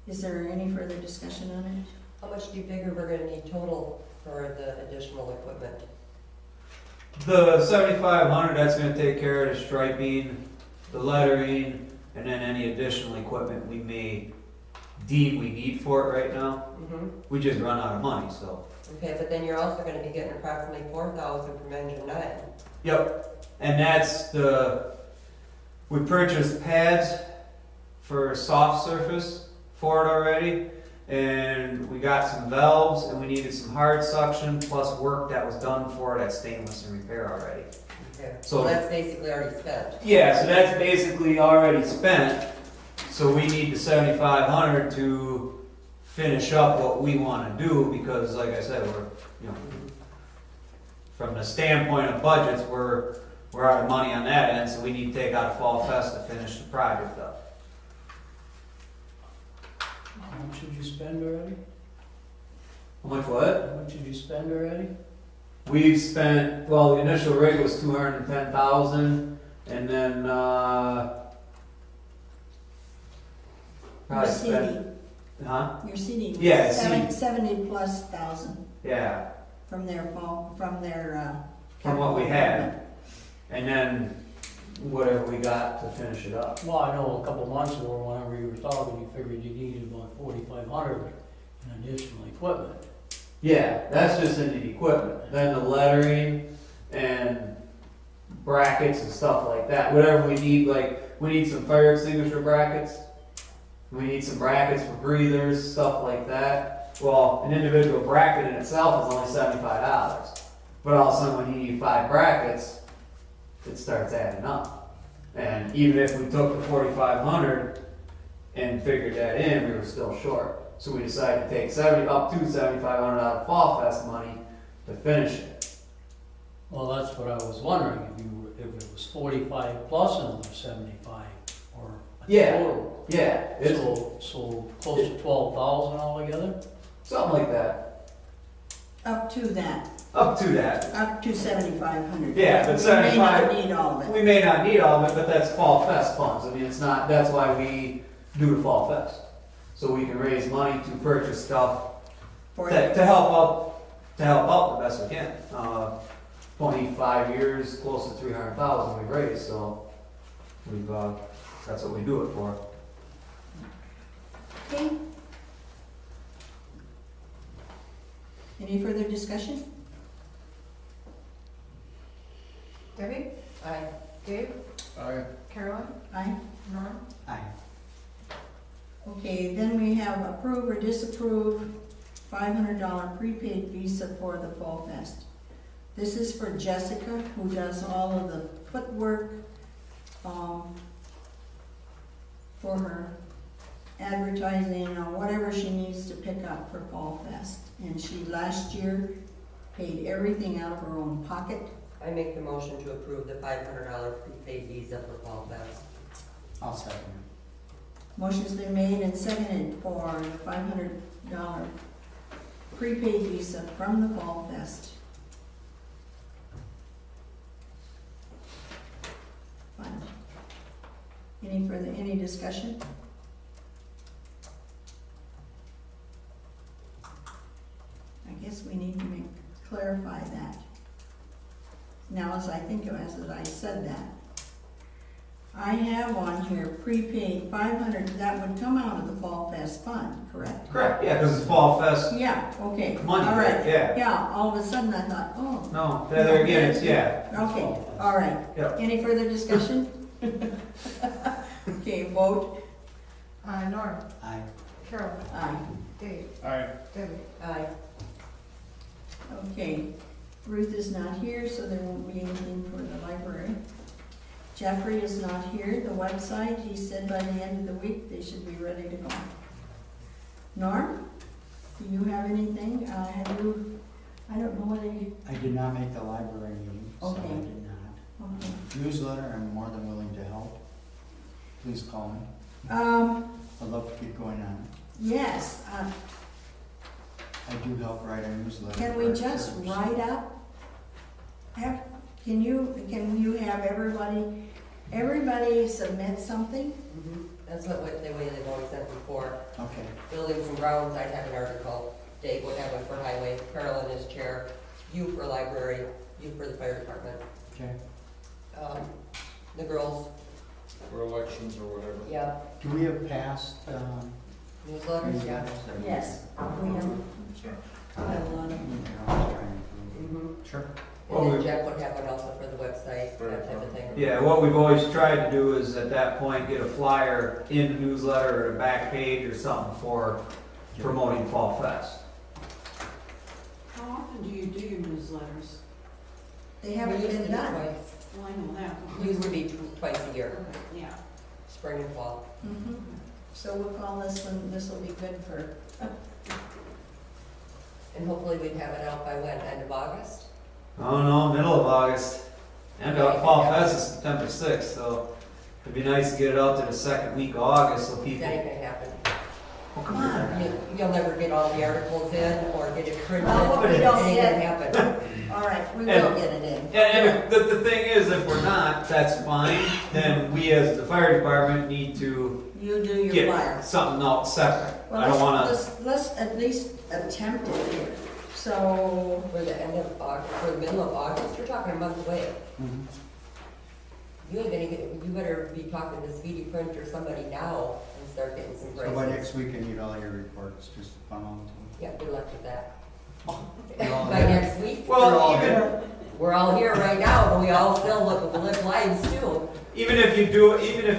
Is there any further discussion on it? How much do you figure we're gonna need total for the additional equipment? The 7,500, that's gonna take care of the striping, the lettering, and then any additional equipment we may deem we need for it right now. Mm-hmm. We just run out of money, so. Okay, but then you're also gonna be getting approximately $4,000 from engine 9. Yep, and that's we purchased pads for soft surface for it already, and we got some valves, and we needed some hard suction, plus work that was done for it at Stainless and Repair already. Okay, So- so that's basically already spent. Yeah, so that's basically already spent, so we need the 7,500 to finish up what we wanna do, because like I said, from the standpoint of budgets, we're out of money on that end, so we need to take out a Fall Fest to finish the project up. How much did you spend already? How much what? How much did you spend already? We've spent, well, the initial rig was 210,000, and then, probably Your spent, CD, huh? your CD was Yeah, CD. 70,000+ Yeah, from their from what we had, and then whatever we got to finish it up. Well, I know a couple months ago, whenever you were talking, you figured you needed about 4,500 in additional equipment. Yeah, that's just in the equipment, then the lettering and brackets and stuff like that, whatever we need, like, we need some fire extinguisher brackets, we need some brackets for breathers, stuff like that. Well, an individual bracket in itself is only $75, but all of a sudden when you need 5 brackets, it starts adding up. And even if we took the 4,500 and figured that in, we were still short. So we decided to take up to 7,500 out of Fall Fest money to finish it. Well, that's what I was wondering, if it was 45 plus another 75, or Yeah, Total. yeah, it's So close to 12,000 altogether? something like that. Up to that, Up to that. up to 7,500. Yeah, but We may 75 not need all of it. We may not need all of it, but that's Fall Fest funds. I mean, it's not, that's why we do the Fall Fest. So we can raise money to purchase stuff For to help out the best we can. 25 years, close to 300,000 we raised, so we've, that's what we do it for. Okay. Any further discussion? Debbie? Aye. Dave? Aye. Carolyn? Aye. Norm? Aye. Okay, then we have approve or disapprove $500 prepaid visa for the Fall Fest. This is for Jessica, who does all of the footwork, for her advertising or whatever she needs to pick up for Fall Fest. And she last year paid everything out of her own pocket. I make the motion to approve the $500 prepaid visa for Fall Fest. I'll second Motion's been made and seconded for the $500 prepaid visa from the Fall Fest. Fund. Any discussion? I guess we need to clarify that. Now, as I think of, as I said that, I have on here prepaid 500, that would come out of the Fall Fest fund, correct? Correct, yeah, because it's Fall Fest Yeah, okay, all money, right. yeah. Yeah, all of a sudden I thought, oh, No, there again, it's, yeah. okay, all right. Yep. Any further discussion? Okay, vote. Norm? Aye. Carolyn? Aye. Dave? Aye. Debbie? Aye. Okay, Ruth is not here, so there won't be anything for the library. Jeffrey is not here, the website, he said by the end of the week they should be ready to go. Norm, do you have anything? Have you, I don't know whether you, I did not make the library meeting, so I Okay. did not. okay. Newsletter, I'm more than willing to help. Please call me. I'd love to keep going on. Yes, I do help write a newsletter. can for we our just church. write up? Can you have everybody submit something? That's what the way they've always done before. Okay. Buildings and grounds, I'd have an article. Dave would have one for highway. Carolyn is chair. You for library. You for the fire department. Okay. The girls, For elections or whatever. yeah. Do we have past, Newsletters, yeah. newsletters? Yes, we have a lot of. Sure. And then Jeff would have one also for the website, that type of thing. Yeah, what we've always tried to do is at that point get a flyer in the newsletter or a back page or something for promoting Fall Fest. How often do you do your newsletters? They haven't We used to been do done. twice. Well, I know that. Used to be twice a year, Okay, yeah. spring and fall. Mhm. So we'll call this one, this will be good for, And hopefully we'd have it out by when, end of August? Oh no, middle of August. And Fall Fest is September 6th, so it'd be nice to get it out to the second week of August so people. That ain't gonna happen. Oh, come on. You'll never get all the articles in or get it printed. Well, It we ain't don't gonna get- happen. all right, we And- will get it in. And the thing is, if we're not, that's fine, then we as the fire department need to You do your flyer. get something out separate. Well, I don't wanna, let's at least attempt it here. So, For the end of August, for the middle of August, you're talking a month away. You ain't gonna get, you better be talking to Speedy Print or somebody now and start getting some So by prices. next week, I need all your reports, just to funnel them to Yeah, good luck with that. You're all By here. next week, well, even, we're all here right now, but we all still live lives too. even if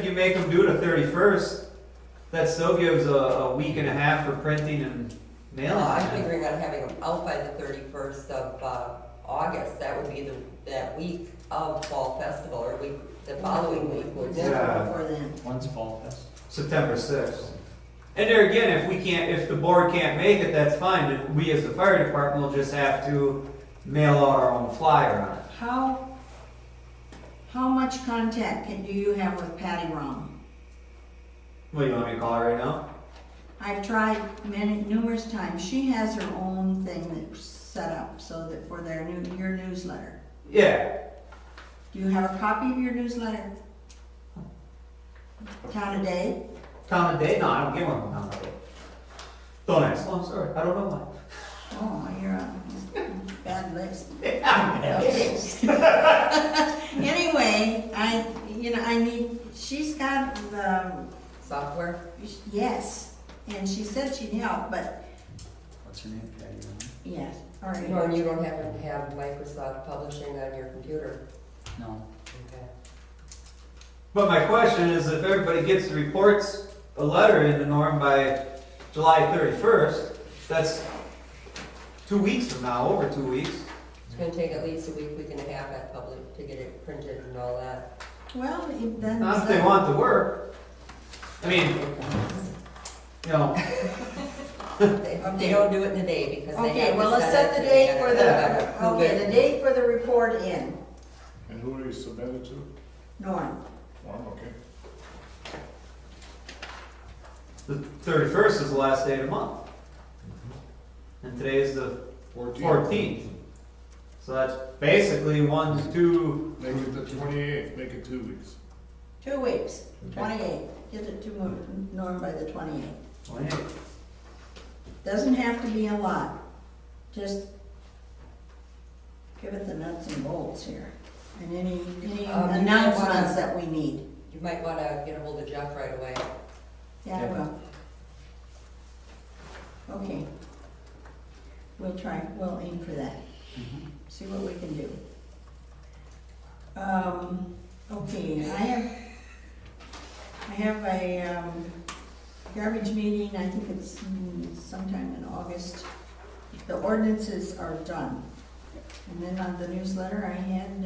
you make them do it the 31st, that still gives a week and a half for printing and mailing. I'm figuring on having them out by the 31st of August. That would be that week of Fall Festival, or the following week. Would Yeah. before then. When's Fall Fest? September 6th. And there again, if the board can't make it, that's fine. Then we as the fire department will just have to mail out our own flyer on it. How much contact do you have with Patty Rom? Well, you want me to call her right now? I've tried numerous times. She has her own thing that's set up so that for your newsletter. Yeah. Do you have a copy of your newsletter? Town a Day? Town of Day? No, I don't get one from Town of Day. Don't ask. Oh, I'm sorry. I don't know why. Oh, you're on a bad list. Yeah. Anyway, I need, she's got the, Software? yes, and she said she'd help, but, What's her name, Patty? yes, all right. Norm, you don't happen to have Microsoft Publishing on your computer? No. Okay. But my question is, if everybody gets the reports, a letter in the Norm by July 31st, that's 2 weeks from now, over 2 weeks. It's gonna take at least a week and a half at public to get it printed and all that. Well, then. Not if they want the work. I mean, you know, They don't do it in a day because they Okay, have to well, let's send set it the to me date and for I gotta approve okay, it. the date for the report in. And who are you submitted to? Norm. Norm, okay. the 31st is the last day of the month. And today is the 14th. So that's basically 1 to 2. Make it the 28th, make it 2 weeks. 2 weeks, 28th. Get it to Norm by the 28th. 28. Doesn't have to be a lot. Just give it the nuts and bolts here. And any might announcements wanna- that we need. You might wanna get a hold of Jeff right away. Yeah, I will. Okay. We'll try, we'll aim for that. See what we can do. Okay, I have a garbage meeting, I think it's sometime in August. The ordinances are done. And then on the newsletter, I had,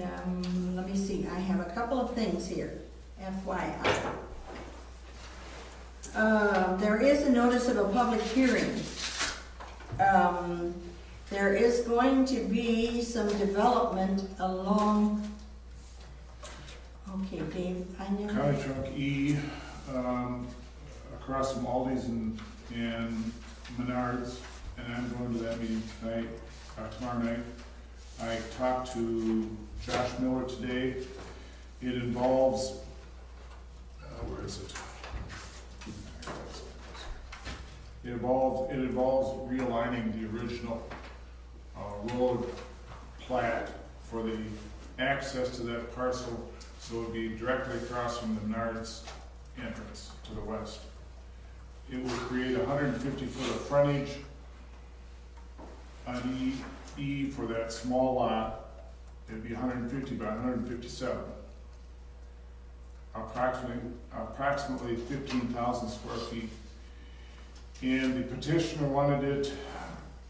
let me see, I have a couple of things here, FYI. There is a notice of a public hearing. There is going to be some development along, okay, Dave, I never. County Trunk E, across from Aldi's and Menards, and I'm going to that meeting tonight, tomorrow night. I talked to Josh Miller today. It involves, where is it? It involves realigning the original road plat for the access to that parcel, so it would be directly across from the Menards entrance to the west. It will create 150 foot of frontage on E for that small lot. It'd be 150 by 157. Approximately 15,000 square feet. And the petitioner wanted it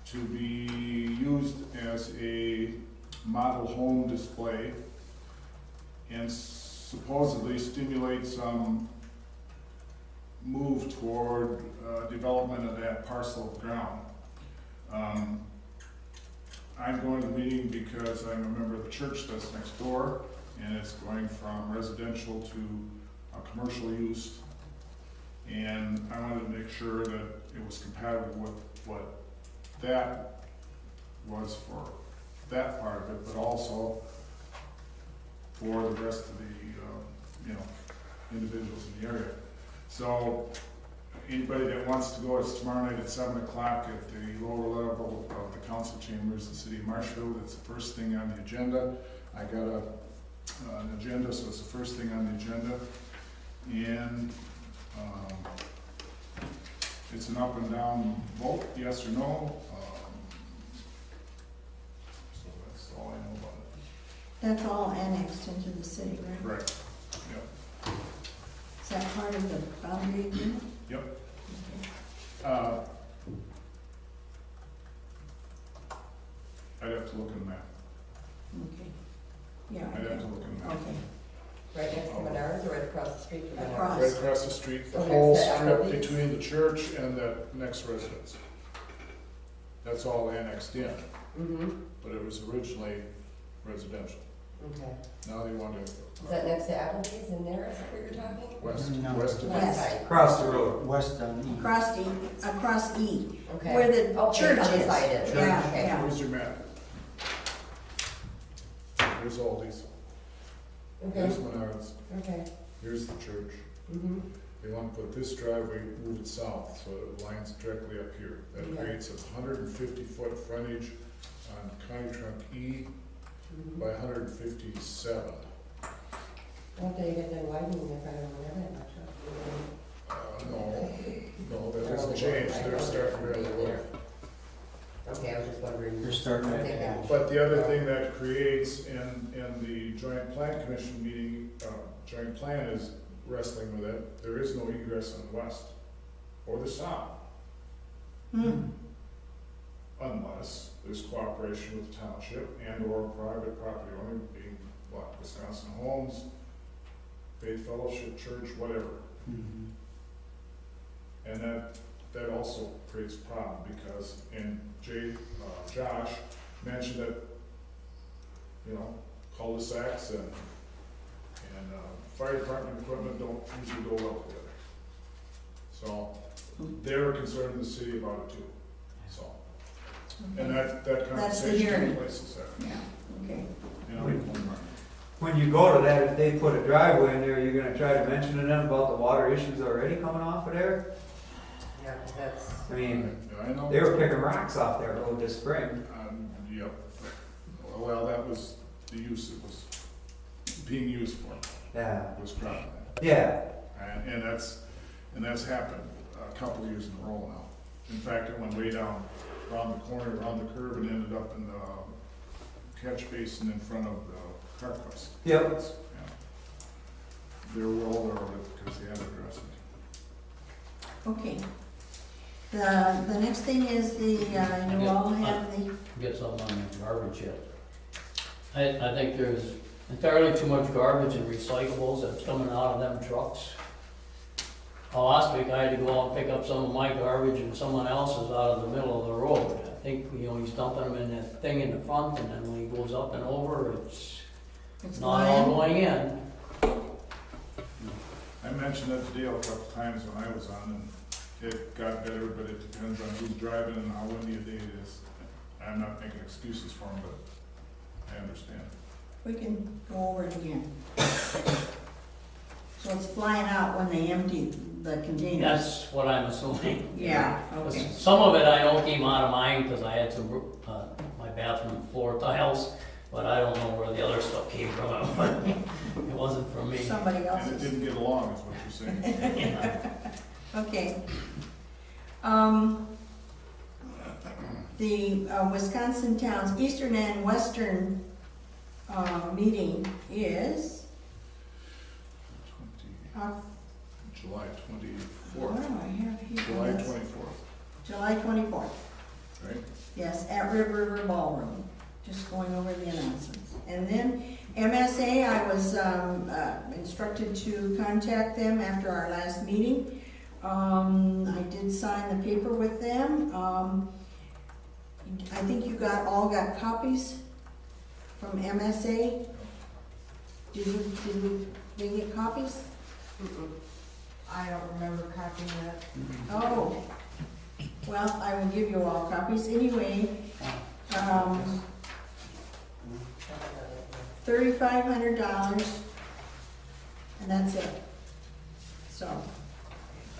to be used as a model home display and supposedly stimulate some move toward development of that parcel of ground. I'm going to the meeting because I'm a member of the church that's next door, and it's going from residential to commercial use. And I wanted to make sure that it was compatible with what that was for that part of it, but also for the rest of the, individuals in the area. So anybody that wants to go, it's tomorrow night at 7 o'clock at the lower level of the council chambers in the city of Marshfield. It's the first thing on the agenda. I got an agenda, so it's the first thing on the agenda. And it's an up and down vote, yes or no. So that's all I know about it. That's all annexed into the city, right? Correct. Yep. Is that part of the boundary agreement? Yep. Okay. I'd have to look in the map. Okay. Yeah, I'd have okay. to look in the map. Okay. Right next to Menards or right across the street from Menards? Across. Right across the street, the So whole next to strip Applebee's? between the church and the next residence. That's all annexed in, Mm-hmm, but it was originally residential. okay. Now they want to. Is that next to Applebee's in there, is that where you're talking? West, No. west of. West, Across the road. West on E. across E, Okay. where the Okay, church other is. side is. Yeah, Okay. yeah. Where's your map? Here's Aldi's, Okay, here's Menards, okay. here's the church. Mm-hmm. They want to put this driveway, move it south, so it lines directly up here. That Yeah. creates a 150-foot frontage on County Trunk E by 157. Won't they get that widening if I don't have that much? No, that doesn't change, they're starting right at the road. Okay, I was just wondering. They're starting at Okay. Ash. But the other thing that creates in the Joint Plan Commission meeting, Joint Plan is wrestling with it, there is no egress on the west or the south, Hmm. unless there's cooperation with the township and or private property owner, being what, Wisconsin Homes, Faith Fellowship Church, whatever. Mhm. And that also creates a problem because, and Josh mentioned that, you know, cul-de-sacs and fire department equipment don't usually go well together. So they're concerned in the city about it too, so. And that That's the conversation hearing. took place this afternoon. Yeah, okay. You know, one more. When you go to that, if they put a driveway in there, you're gonna try to mention to them about the water issues already coming off of there? Yeah, 'cause that's, I mean, I know. they were picking rocks off that road this spring. Yep. Well, that was the use it was being used for, Yeah. was cropland. Yeah. And that's happened a couple years in a row now. In fact, it went way down around the corner, around the curve, and ended up in the catch basin in front of the Carquest. Yep. Yeah. They were well aware of it because they had to address it. Okay. The next thing is you all have the, Get something on the garbage yet. I think there's entirely too much garbage and recyclables that's coming out of them trucks. Last week I had to go out and pick up some of my garbage and someone else's out of the middle of the road. I think, he's dumping them in that thing in the front, and then when he goes up and over, it's it's not all Glenn. going in. I mentioned that to Dale a couple times when I was on, and it got better, but it depends on who's driving and how windy a day it is. I'm not making excuses for them, but I understand. We can go over it again. So it's flying out when they empty the containers. That's what I'm assuming. Yeah, okay. Some of it I know came out of mine because I had some, my bathroom floor tiles, but I don't know where the other stuff came from. It wasn't from me. Somebody And it else's. didn't get along, is what you're saying. Okay. The Wisconsin Towns Eastern and Western meeting is, 20 July what 24th. do I have here? July Yes, 24th, July 24th, right? yes, at Red River Ballroom, just going over the announcements. And then MSA, I was instructed to contact them after our last meeting. I did sign the paper with them. I think you all got copies from MSA? Did they get copies? I don't remember copying that. Oh, well, I will give you all copies anyway. $3,500, and that's it. So,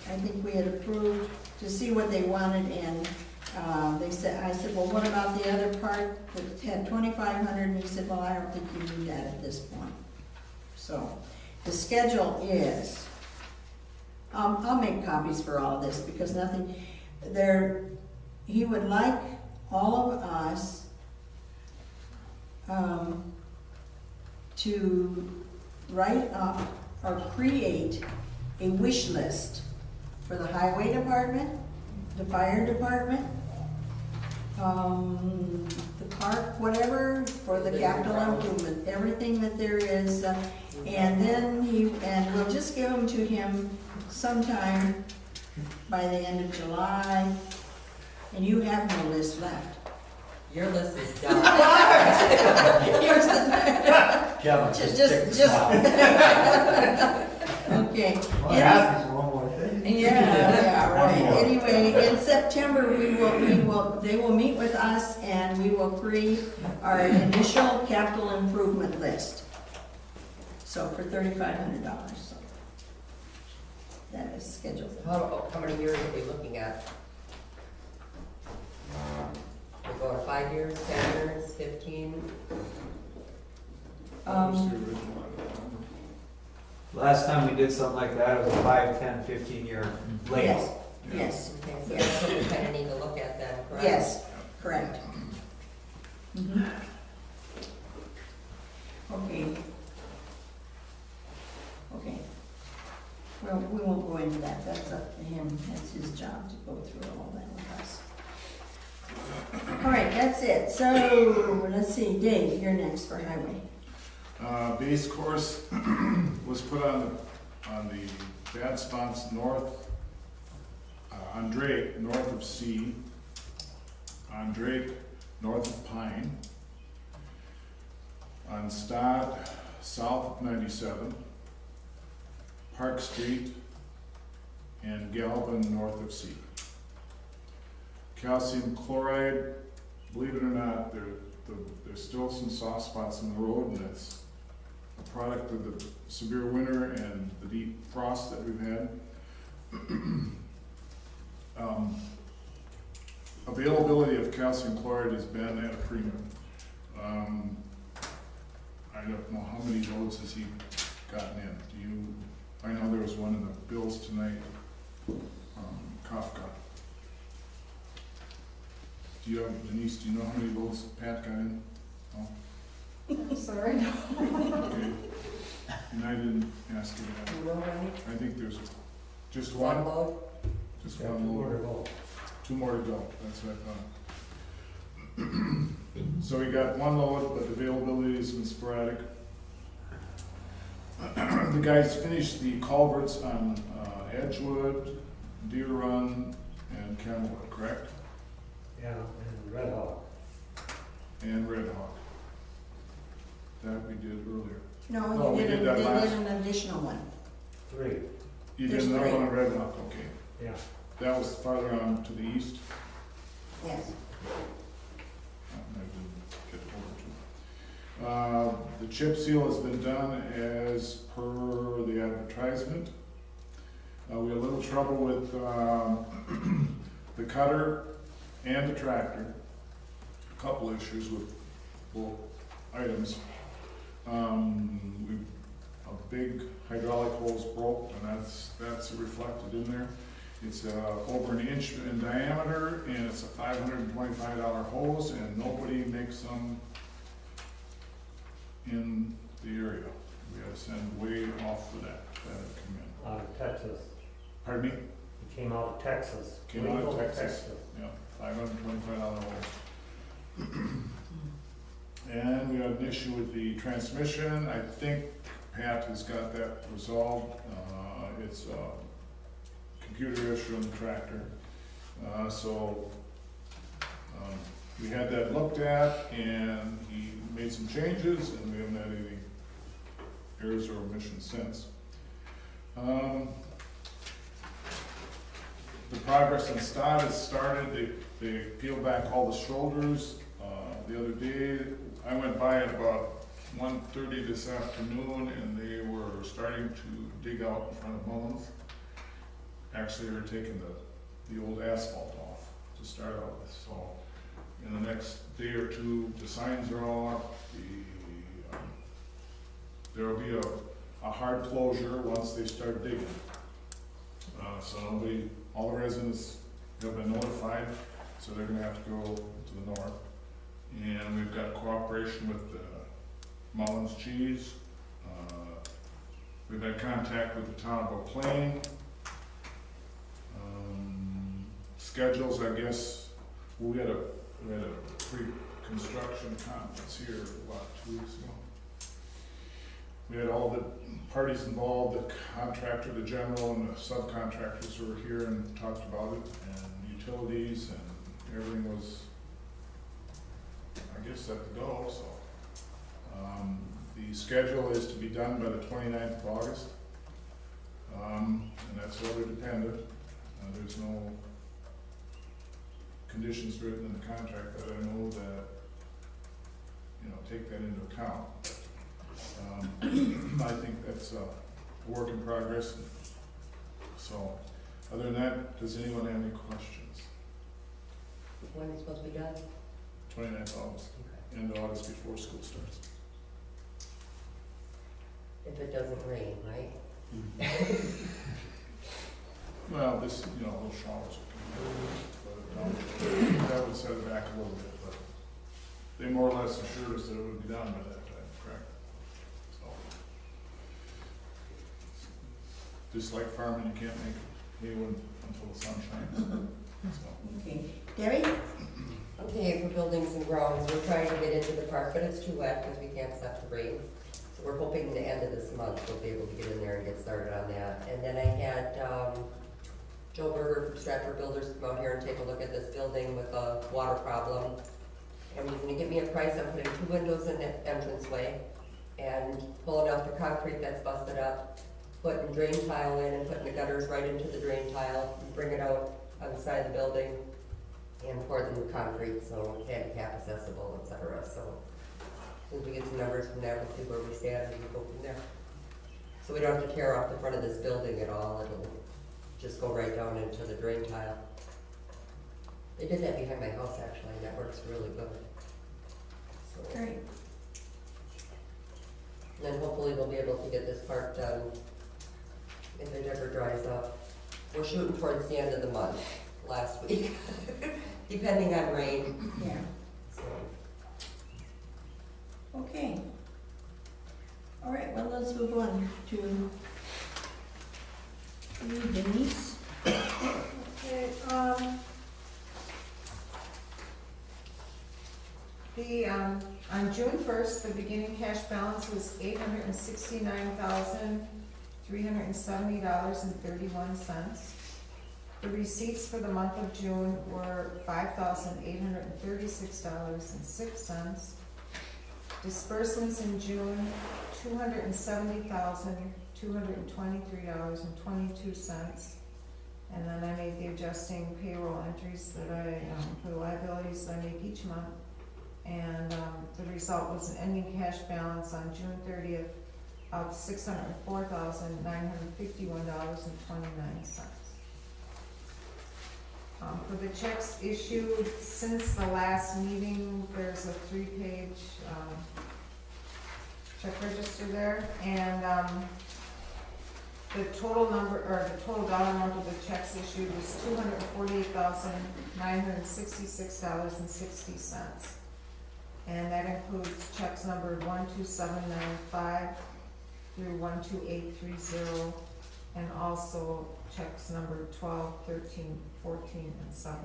I think we had approved to see what they wanted, and I said, well, what about the other part that had 2,500? And he said, well, I don't think you need that at this point. So, the schedule is, I'll make copies for all this because he would like all of us to write up or create a wish list for the highway department, the fire department, the park, whatever, for the capital improvement, everything that there is. And then we'll just give them to him sometime by the end of July. And you have no list left. your list is done. Here's the- Kevin, Just- just just- Okay. Well, Any- happens one more thing. Yeah, right. One more. Anyway, in September, they will meet with us and we will create our initial capital improvement list. So for $3,500, so. That is scheduled. How many years are we looking at? We go to 5 years, 10 years, 15? That was the original one. Last time we did something like that, it was a 5, 10, 15-year length. Yes, yes, Okay, so that's what we kind of need to look at then, correct? yes, correct. Mhm. Okay. Okay. Well, we won't go into that, that's up to him, that's his job to go through all that with us. All right, that's it, so, let's see, Dave, you're next for highway. Base course was put on the bad spots north, on Drake, north of C, on Drake, north of Pine, on Stott, south of 97, Park Street, and Galvin, north of C. Calcium chloride, believe it or not, there's still some soft spots in the road, and that's a product of the severe winter and the deep frost that we've had. Availability of calcium chloride has been at a premium. I don't know how many loads has he gotten in. I know there was one in the bills tonight, Kafka. Denise, do you know how many loads Pat got in? No? Sorry. Okay. And I didn't ask you that. Do you know how many? I think there's just One one, load? just one load. Two more to go, that's what I thought. So we got one load, but availability has been sporadic. The guys finished the culverts on Edgewood, Deer Run, and Camelwood, correct? Yeah, and Red Hawk. And Red Hawk. That we did earlier. No, No, we you did did, that they last- did an additional one. 3. You There's did another three. one on Red Hawk, okay. Yeah. That was farther on to the east. Yes. I didn't get over to. The chip seal has been done as per the advertisement. We had a little trouble with the cutter and the tractor. A couple issues with both items. A big hydraulic hose broke, and that's reflected in there. It's over an inch in diameter, and it's a $525 hose, and nobody makes them in the area. We gotta send way off for that to come in. Out of Texas. Pardon me? It came out of Texas. Came out of Legal Texas. Yeah, $525 hose. And we had an issue with the transmission. I think Pat has got that resolved. It's a computer issue on the tractor. We had that looked at, and he made some changes, and we haven't had any errors or omissions since. The progress in Stott has started. They peeled back all the shoulders. The other day, I went by at about 1:30 this afternoon, and they were starting to dig out in front of Mullins. Actually, they were taking the old asphalt off to start out with. So in the next day or two, the signs are all up. There will be a hard closure once they start digging. So all the residents have been notified, so they're gonna have to go to the north. And we've got cooperation with Mullins Cheese. We've had contact with the town of Eau Plaine. Schedules, I guess, we had a pre-construction conference here about 2 weeks ago. We had all the parties involved, the contractor, the general, and the subcontractors who were here and talked about it, and utilities, and everything was, I guess, set to go, so. The schedule is to be done by the 29th of August. weather dependent. There's no conditions written in the contract that I know that, take that into account. I think that's a work in progress. So, other than that, does anyone have any questions? When is it supposed to be done? 29th August, end of August before school starts. If it doesn't rain, right? Well, this, little showers. But that would set it back a little bit, but they more or less assured us that it would be done by that time, correct? So, just like farming, you can't make hay until the sun shines. So. Okay, Debbie? Okay, for buildings and grounds, we're trying to get into the park, but it's too wet because we can't stop the rain. So we're hoping the end of this month we'll be able to get in there and get started on that. And then I had Joe Berger from Stratford Builders come out here and take a look at this building with a water problem. And he's gonna give me a price on putting 2 windows in the entranceway and pulling out the concrete that's busted up, putting drain tile in and putting the gutters right into the drain tile, and bring it out on the side of the building and pour the new concrete so it's handicap accessible, et cetera. So as soon as we get some numbers from there, we'll see where we stand and we'll go from there. So we don't have to tear off the front of this building at all. It'll just go right down into the drain tile. They did that behind my house actually, and that works really good. So, Great. and then hopefully we'll be able to get this park done if it ever dries up. We're shooting towards the end of the month, last week, depending on rain. Yeah, So, okay. All right, well, let's move on to Denise. Okay, on June 1st, the beginning cash balance was $869,370.31. The receipts for the month of June were $5,836.06. Disbursements in June, $270,223.22. And then I made the adjusting payroll entries that for the liabilities that I make each month. And the result was an ending cash balance on June 30th of $604,951.29. For the checks issued since the last meeting, there's a 3-page check register there, and the total dollar amount of the checks issued was $248,966.60. And that includes checks numbered 12795 through 12830, and also checks numbered 12, 13, 14, and 17.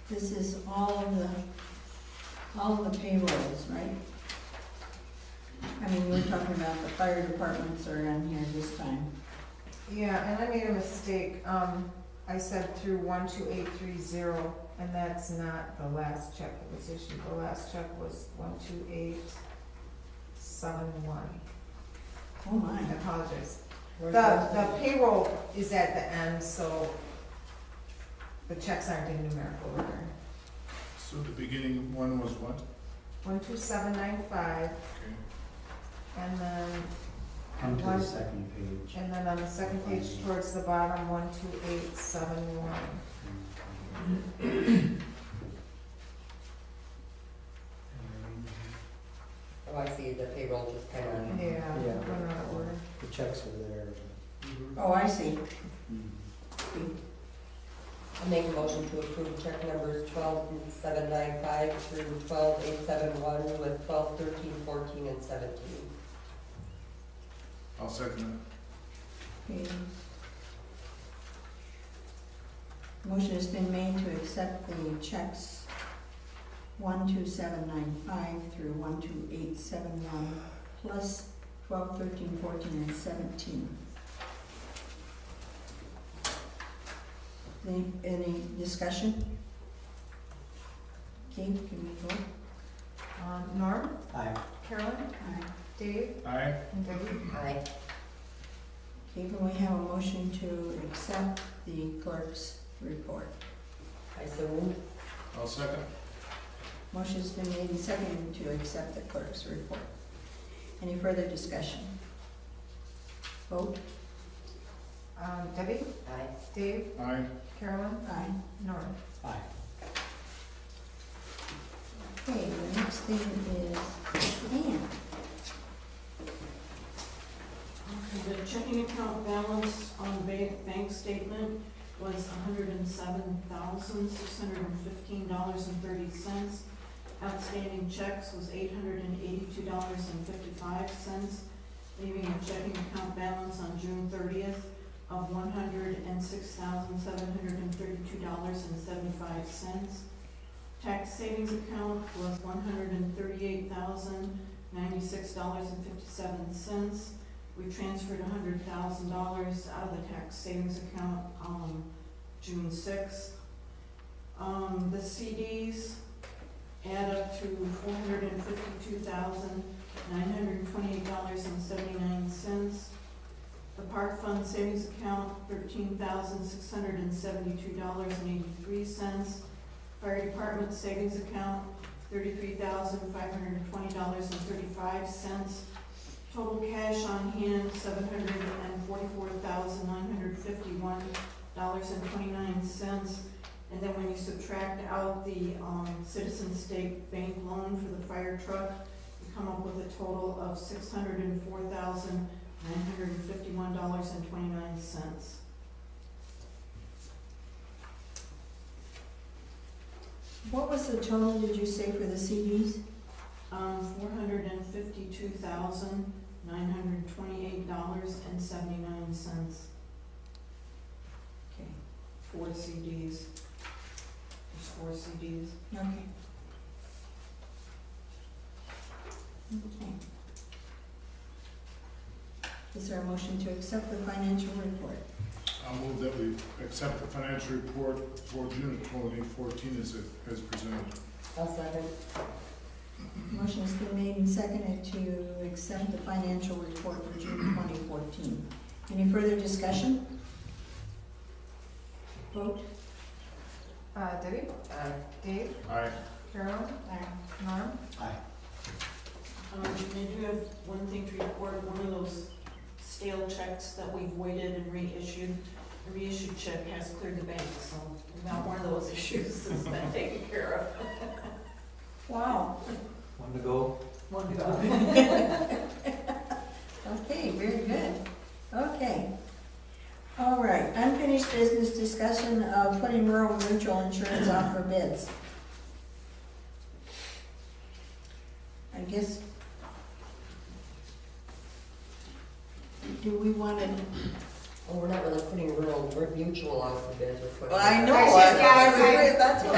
This is all the payrolls, right? I mean, we're talking about the fire departments are in here this time. Yeah, and I made a mistake. I said through 12830, and that's not the last check that was issued. The last check was 12871. Oh my. I apologize. The payroll is at the end, so the checks aren't in numerical order. So the beginning one was what? 12795, Okay. and then Come to the second page. and then on the second page towards the bottom, 12871. oh, I see, the payroll just kind of, Yeah, Yeah. went out of order. The checks are there. Oh, I see. I make a motion to approve check numbers 12795 through 12871 with 12, 13, 14, and 17. I'll second Okay. Motion has been made to accept the checks 12795 through 12871 plus 12, 13, 14, and 17. Any discussion? Okay, can we vote? Norm, Aye. Carolyn, Aye. Dave, Aye. and Debbie. Aye. Okay, can we have a motion to accept the clerk's report? I so move. I'll second. Motion's been made and seconded to accept the clerk's report. Any further discussion? Vote? Debbie, Aye. Dave, Aye. Carolyn, Aye. Norm. Aye. Okay, the next thing is Ann. Okay, the checking account balance on the bank statement was $107,615.30. Outstanding checks was $882.55, leaving a checking account balance on June 30th of $106,732.75. Tax savings account was $138,096.57. We transferred $100,000 out of the tax savings account on June 6th. The CDs add up to $452,928.79. The park fund savings account, $13,672.83. Fire department savings account, $33,520.35. Total cash on hand, $744,951.29. And then when you subtract out the Citizen State Bank loan for the fire truck, you come up with a total of $604,951.29. What was the total, did you say, for the CDs? $452,928.79. Okay. 4 CDs. There's 4 CDs. Okay. Okay. Is there a motion to accept the financial report? I'll move that we accept the financial report for June of 2014 as presented. I'll second. Motion has been made and seconded to accept the financial report for June 2014. Any further discussion? Vote? Debbie, Aye. Dave, Aye. Carolyn, Aye. Norm. Aye. I do have one thing to report. One of those stale checks that we've waited and reissued, the reissued check has cleared the bank, so not one of those issues has been taken care of. Wow. One to go. One to go. Okay, very good. Okay. All right, unfinished business discussion of putting rural mutual insurance out for bids. I guess, do we want to? Well, we're not really putting rural, we're mutual out for bids. We're putting- Well, I know, that's what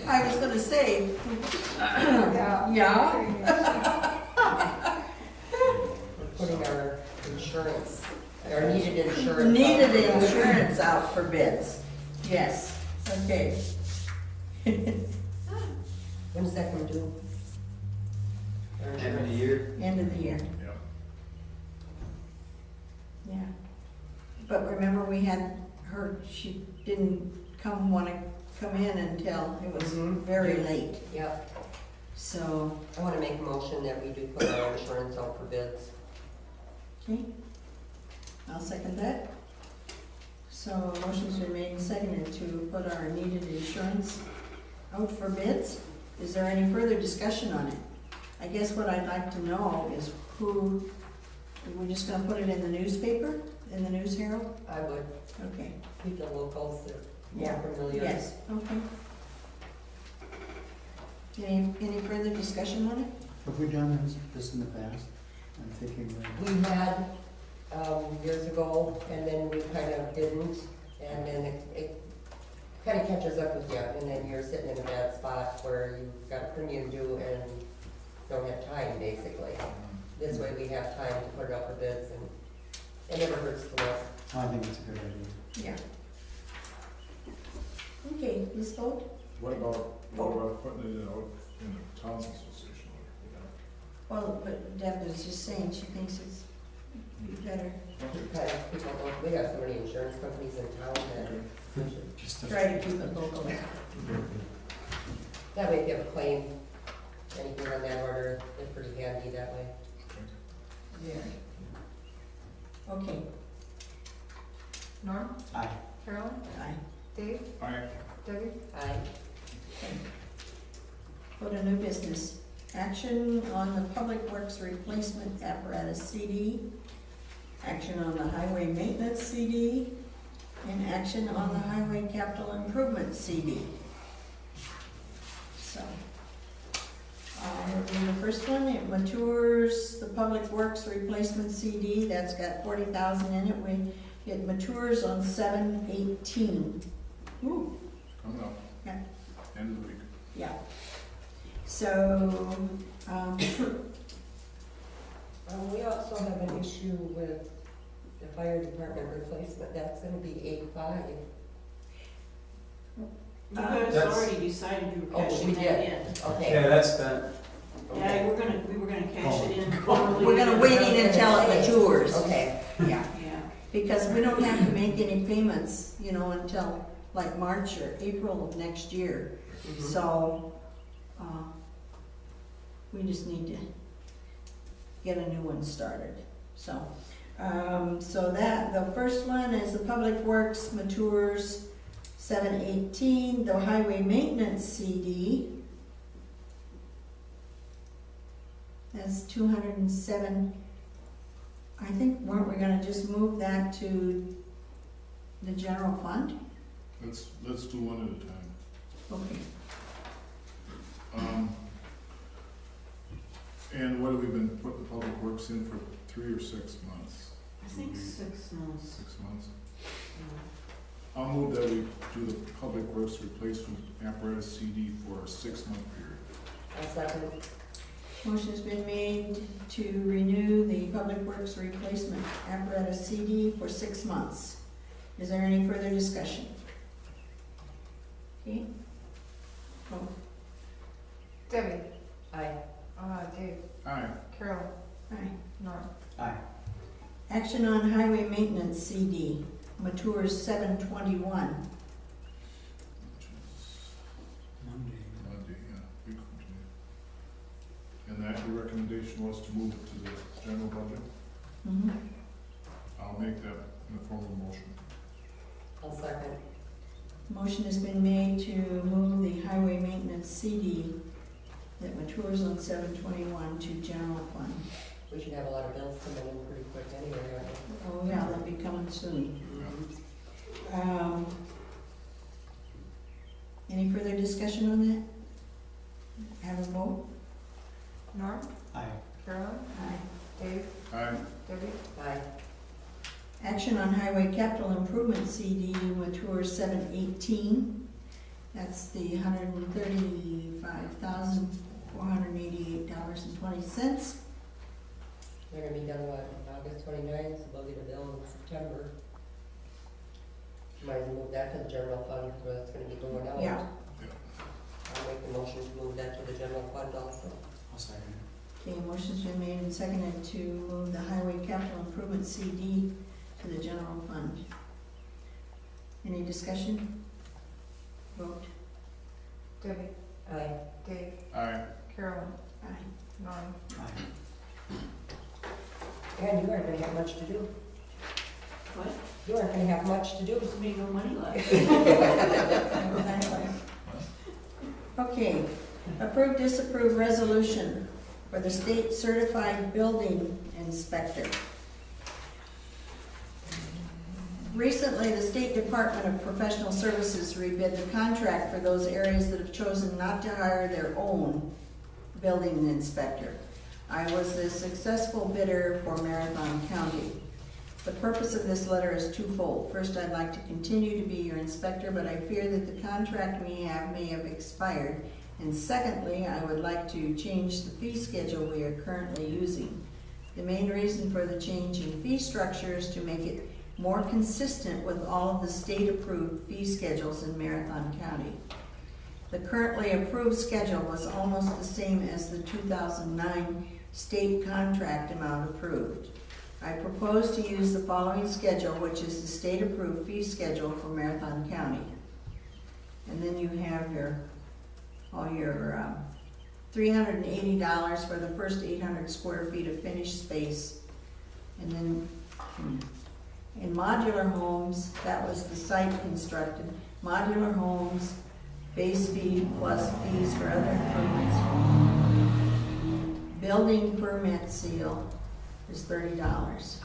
I was gonna say. Yeah. We're putting our insurance, our needed insurance. Needed out for bids. insurance out for bids. Yes, okay. When's that come due? Our End of the insurance. year. End of the year, Yeah. yeah. But remember, we had her, she didn't want to come in until it was Mhm. very late, Yep. so, I want to make a motion that we do put our insurance out for bids. okay. I'll second that. So, motion's been made and seconded to put our needed insurance out for bids. Is there any further discussion on it? I guess what I'd like to know is who, we're just gonna put it in the newspaper, in the News Herald? I would Okay, keep the locals that Yeah. are familiar. yes, okay. Any further discussion on it? Have we done this in the past? I'm thinking, We had, years ago, and then we kind of didn't, and then it kind of catches up with you, and then you're sitting in a bad spot where you've got a premium due and don't have time, basically. This way we have time to put it up for bids, and it never hurts to look. I think it's a good idea. Yeah. Okay, Ms. Vogt? What about What about putting it out in the towns association? Well, but Deb was just saying she thinks it's be better. Because people don't, we got so many insurance companies in town that we should- Just to- Try to keep it local. that way if you have a claim, anything on that order, it's pretty handy that way. Yeah. Okay, Norm? Aye. Carolyn? aye. Dave? Aye. Debbie? Aye. Go to new business. Action on the Public Works Replacement Apparatus CD, action on the Highway Maintenance CD, and action on the Highway Capital Improvement CD. So, we'll do the first one. It matures, the Public Works Replacement CD, that's got 40,000 in it. It matures on 7/18. Ooh. Coming up. Yeah. End of the week. Yeah. So, We also have an issue with the fire department replacement, that's gonna be 8.5. You guys That's- already decided you were Oh, cashing we that did. in. Okay. Yeah, that's spent. Yeah, we were gonna cash it in. we're gonna wait in until it matures. Okay. Yeah, Yeah. because we don't have to make any payments, until like March or April of next year. Mhm. So, we just need to get a new one started. So, the first one is the Public Works matures 7/18, the Highway Maintenance CD. That's 207. I think, weren't we gonna just move that to the general fund? Let's do one at a time. Okay. And what have we been putting the public works in for 3 or 6 months? I think 6 months. 6 months. Yeah. I'll move that we do the public works replacement apparatus CD for a 6-month period. I'll second. Motion's been made to renew the Public Works Replacement Apparatus CD for 6 months. Is there any further discussion? Okay. Vote. Debbie? Aye. Dave? Aye. Carolyn? Aye. Norm? Aye. Action on Highway Maintenance CD, matures 7/21. Which is Monday. Monday, yeah, week from today. And that, your recommendation was to move it to the general budget? Mhm. I'll make that in the form of a motion. I'll second. Motion has been made to move the Highway Maintenance CD that matures on 7/21 to general fund. We should have a lot of bills coming in pretty quick anyway, aren't we? Oh, yeah, that'll be coming soon. Yeah. Any further discussion on that? Have a vote? Norm? Aye. Carolyn? Aye. Dave? Aye. Debbie? Aye. Action on Highway Capital Improvement CD matures 7/18. That's the $135,488.20. They're gonna be done, August 29th, so they'll get a bill in September. Might as well move that to the general fund, because that's gonna be going out. Yeah. I'll make the motion to move that to the general fund also. I'll second it. Okay, motion's been made and seconded to move the Highway Capital Improvement CD to the general fund. Any discussion? Vote. Debbie? Aye. Dave? Aye. Carolyn? Aye. Norm? Aye. And you aren't gonna have much to do. What? You aren't gonna have much to do. There's me no money left. Okay, approve, disapprove resolution for the state certified building inspector. Recently, the State Department of Professional Services rebid the contract for those areas that have chosen not to hire their own building inspector. I was the successful bidder for Marathon County. The purpose of this letter is twofold. First, I'd like to continue to be your inspector, but I fear that the contract we have may have expired. And secondly, I would like to change the fee schedule we are currently using. The main reason for the change in fee structure is to make it more consistent with all of the state-approved fee schedules in Marathon County. The currently approved schedule was almost the same as the 2009 state contract amount approved. I propose to use the following schedule, which is the state-approved fee schedule for Marathon County. And then you have all your $380 for the first 800 square feet of finished space. And then in modular homes, that was the site constructed. Modular homes, base fee plus fees for other improvements. Building permit seal is $30.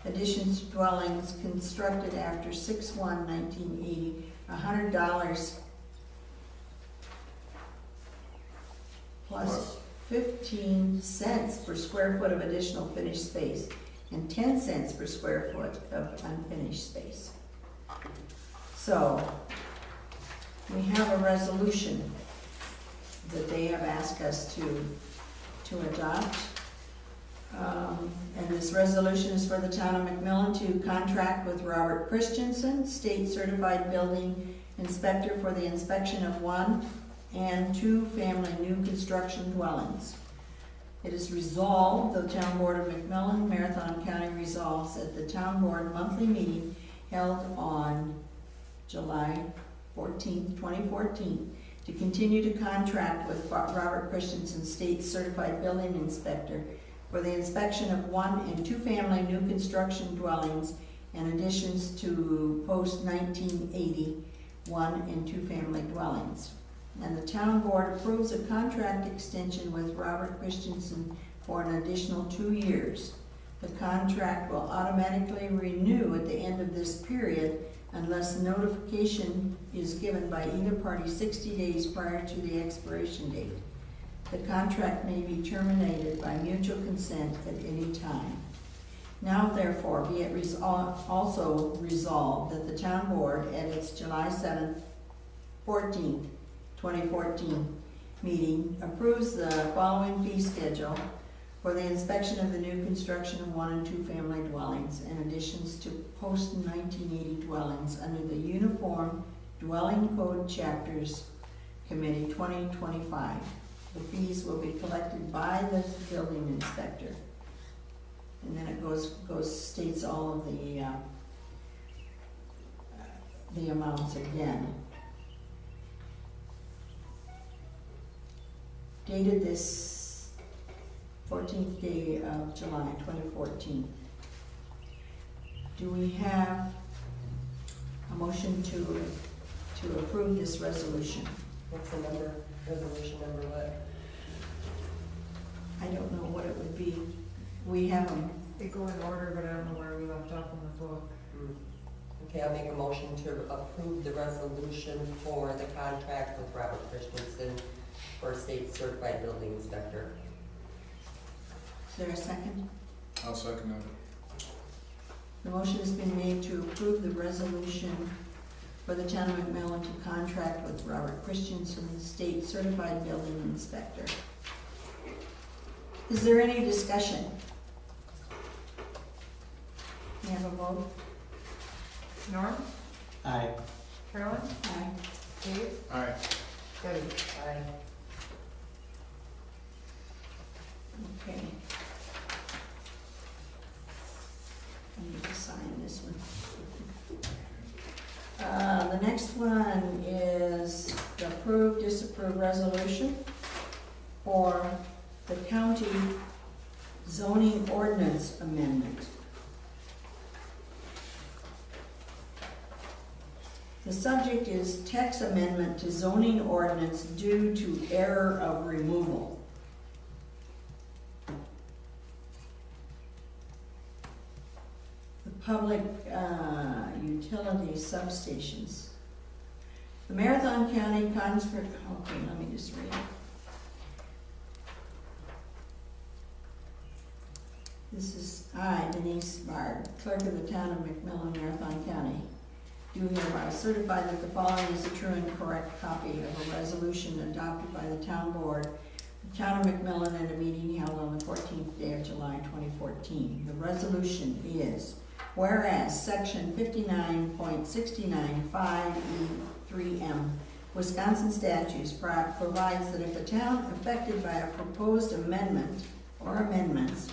Additions to dwellings constructed after 6/1/1980, $100 plus 15 cents per square foot of additional finished space and 10 cents per square foot of unfinished space. So, we have a resolution that they have asked us to adopt. And this resolution is for the town of McMillan to contract with Robert Christensen, state certified building inspector, for the inspection of 1 and 2 family new construction dwellings. It is resolved, the town board of McMillan, Marathon County resolves at the town board monthly meeting held on July 14th, 2014, to continue to contract with Robert Christensen, state certified building inspector, for the inspection of 1 and 2 family new construction dwellings and additions to post-1980 1 and 2 family dwellings. And the town board approves a contract extension with Robert Christensen for an additional 2 years. The contract will automatically renew at the end of this period unless notification is given by either party 60 days prior to the expiration date. The contract may be terminated by mutual consent at any time. Now therefore be it also resolved that the town board at its July 14th, 2014 meeting approves the following fee schedule for the inspection of the new construction of 1 and 2 family dwellings and additions to post-1980 dwellings under the Uniform Dwelling Code Chapters Committee 2025. The fees will be collected by the building inspector. And then it states all of the amounts again. Dated this 14th day of July 2014. Do we have a motion to approve this resolution? What's the number, resolution number what? I don't know what it would be. We have them. They go in order, but I don't know where we left off in the book. Okay, I'll make a motion to approve the resolution for the contract with Robert Christensen for state certified building inspector. Is there a second? I'll second that. The motion has been made to approve the resolution for the town of McMillan to contract with Robert Christensen, state certified building inspector. Is there any discussion? We have a vote? Norm? Aye. Carolyn? Aye. Dave? Aye. Debbie? Aye. Okay. I need to sign this one. The next one is the approve, disapprove resolution for the county zoning ordinance amendment. The subject is text amendment to zoning ordinance due to error of removal. The public utility substations. The Marathon County okay, let me just read it. This is I, Denise Bard, clerk of the town of McMillan, Marathon County. Do hereby certify that the following is a true and correct copy of a resolution adopted by the town board, the town of McMillan, at a meeting held on the 14th day of July 2014. The resolution is, whereas section 59.695E3M Wisconsin statutes provides that if a town affected by a proposed amendment or amendments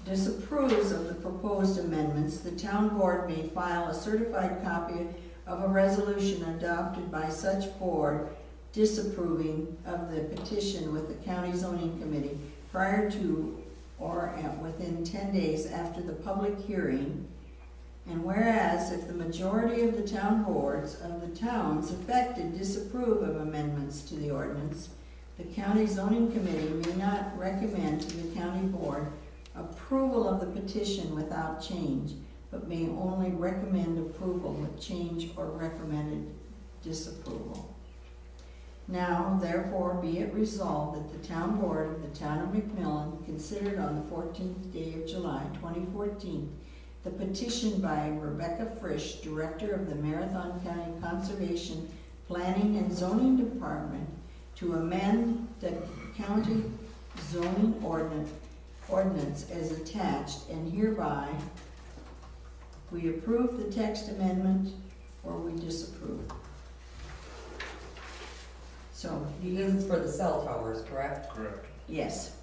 disapproves of the proposed amendments, the town board may file a certified copy of a resolution adopted by such board disapproving of the petition with the county zoning committee prior to or within 10 days after the public hearing. And whereas if the majority of the town boards of the towns affected disapprove of amendments to the ordinance, the county zoning committee may not recommend to the county board approval of the petition without change, but may only recommend approval with change or recommended disapproval. Now, therefore, be it resolved that the town board of the town of McMillan considered on the 14th day of July 2014 the petition by Rebecca Frisch, Director of the Marathon County Conservation Planning and Zoning Department, to amend the county zoning ordinance as attached, and hereby we approve the text amendment or we disapprove. So, do This is you, for the cell towers, correct? Correct. yes.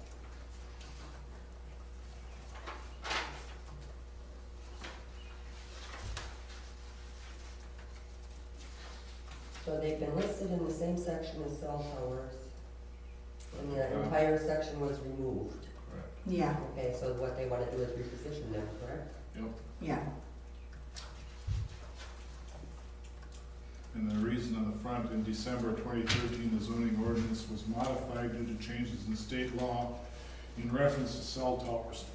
So they've been listed in the same section as cell towers, and the entire section was removed. Correct. Yeah, Okay, so what they want to do is reposition them, correct? yeah. And the reason on the front, in December 2013, the zoning ordinance was modified due to changes in state law in reference to cell towers.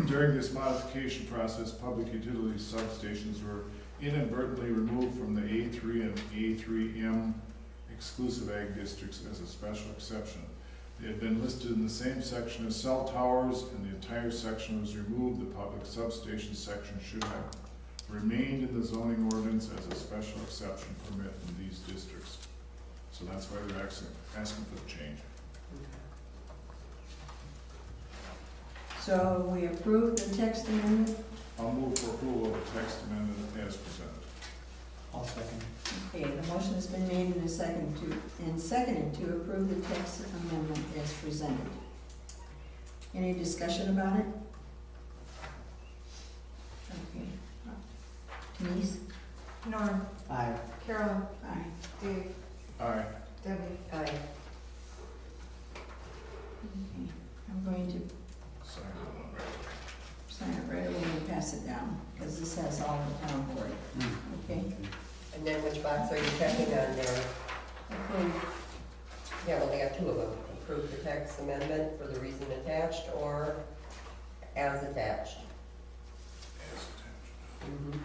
During this modification process, public utility substations were inadvertently removed from the A3 and A3M exclusive ag districts as a special exception. They had been listed in the same section as cell towers, and the entire section was removed. The public substation section should have remained in the zoning ordinance as a special exception permit in these districts. So that's why they're asking for the change. So we approve the text amendment. I'll move for approval of the text amendment as presented. I'll second. Okay, the motion has been made and seconded to approve the text amendment as presented. Any discussion about it? Okay. Denise? Norm, Aye. Carolyn, Aye. Dave, Aye. Debbie. Aye. Okay. I'm going to Sign it on right. sign it right away and pass it down, because this has all the town board. Okay? And then which box are you checking on there? Approved. Yeah, well, they have two of them. Approve the text amendment for the reason attached or as attached. As attached. Mm-hmm.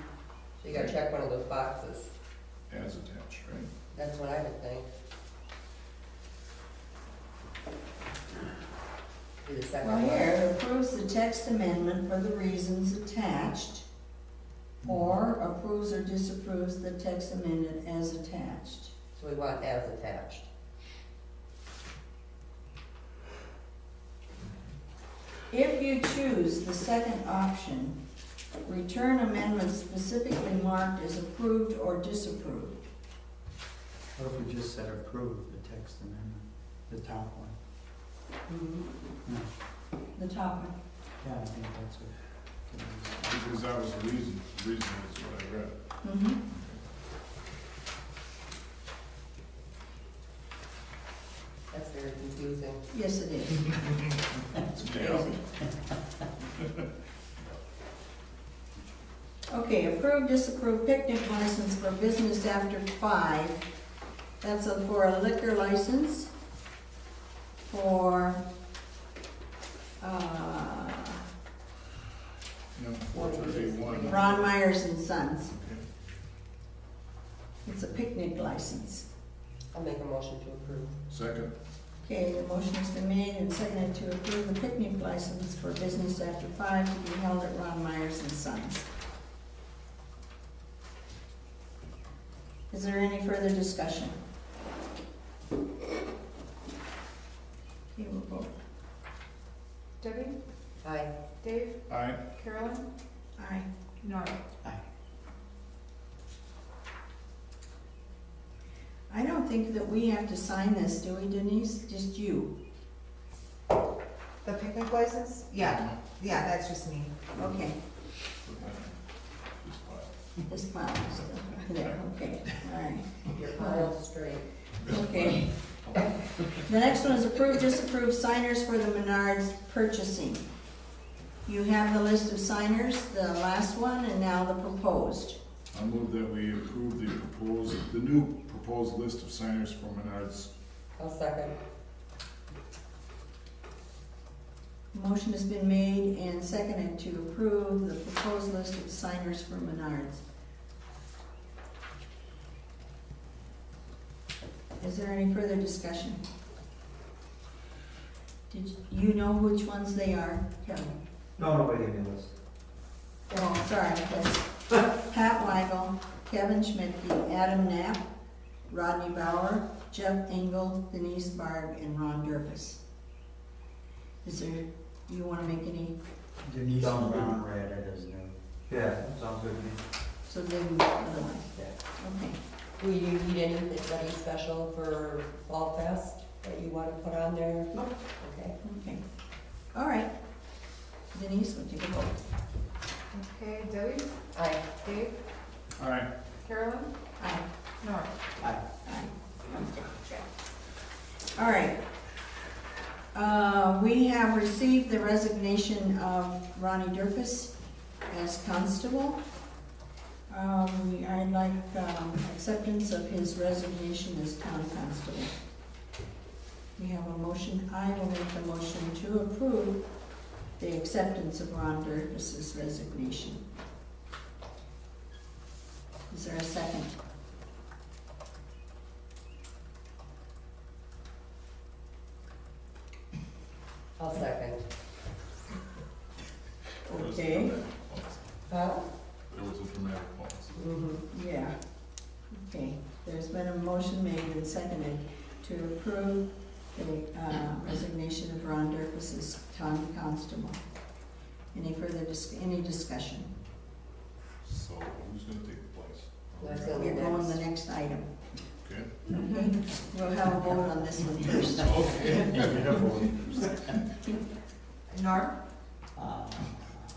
So you gotta check one of those boxes. As attached, right? That's what I would think. Do the second Well, one. here, it approves the text amendment for the reasons attached, or approves or disapproves the text amendment as attached. So we want as attached. If you choose the second option, return amendments specifically marked as approved or disapproved. What if we just said approve the text amendment, the top one? No. The top one. Yeah, I think that's a. Because that was the reason. The reason is what I read. Mm-hmm. That's very confusing. Yes, it is. That's crazy. Okay, approve, disapprove picnic license for business after 5. That's for a liquor license for, No, 431. Ron Myers and Sons. Okay. It's a picnic license. I'll make a motion to approve. Second. Okay, the motion has been made and seconded to approve the picnic license for business after 5 to be held at Ron Myers and Sons. Is there any further discussion? Okay, we'll vote. Debbie, Aye. Dave, Aye. Carolyn, Aye. Norm. I don't think that we have to sign this, do we, Denise? Just you? The picnic license? Yeah, that's just me. Okay, Just file. this pile is still there, okay, all right. Your pile straight. Okay. The next one is approve, disapprove signers for the Menards purchasing. You have the list of signers, the last one, and now the proposed. I move that we approve the new proposed list of signers for Menards. I'll second. Motion has been made and seconded to approve the proposed list of signers for Menards. Is there any further discussion? Did you know which ones they are, Kevin? No, nobody gave me this. Oh, sorry, that's Pat Weigel, Kevin Schmidtke, Adam Knapp, Rodney Bauer, Jeff Engel, Denise Barg, and Ron Durfus. Is there, you wanna make any, Denise and Ron read it as new. Yeah, sounds good to me. so then the other one? Okay. Do you need anybody special for Fall Fest that you want to put on there? Nope. Okay. Okay. All right. Denise, we'll take a vote. Okay, Debbie, Aye. Dave, Aye. Carolyn, Aye. Nora. Aye. Aye. All right. We have received the resignation of Ronnie Durfus as constable. I'd like acceptance of his resignation as town constable. We have a motion. I will make the motion to approve the acceptance of Ron Durfus's resignation. Is there a second? I'll second. Okay. Huh? It was a dramatic pause. Yeah. Okay. There's been a motion made and seconded to approve the resignation of Ron Durfus as town constable. Any further any discussion? So who's gonna take the place? That's gonna be We're going next. the next item. Okay. Okay. We'll have a vote on this one first. Nora? Uh,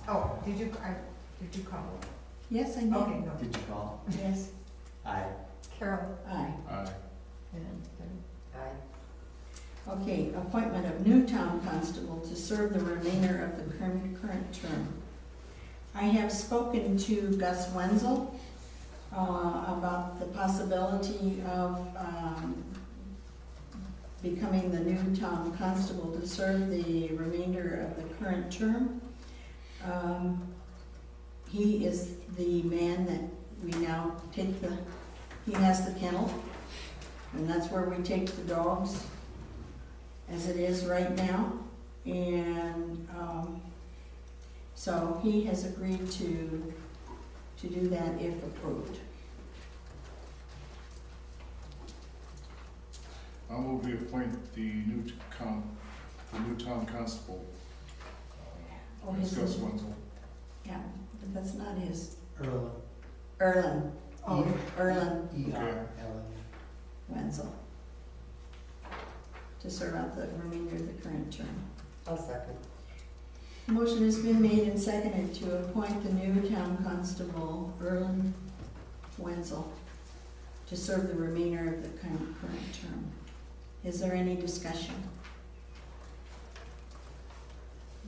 Oh, did you call? Yes, I did. Okay, no. Did you call? Yes. Aye. Carolyn Aye. Aye. and Debbie. Aye. Okay, appointment of new town constable to serve the remainder of the current term. I have spoken to Gus Wenzel about the possibility of becoming the new town constable to serve the remainder of the current term. He is the man that we now take he has the kennel, and that's where we take the dogs as it is right now. And so he has agreed to do that if approved. I'll move we appoint the new town constable. Oh, his Gus name. Wenzel. Yeah, but that's not his. Erlen. Erlen. Oh, Erlen E-R-L-E. Wenzel. To serve out the remainder of the current term. I'll second. Motion has been made and seconded to appoint the new town constable, Erlen Wenzel, to serve the remainder of the current term. Is there any discussion?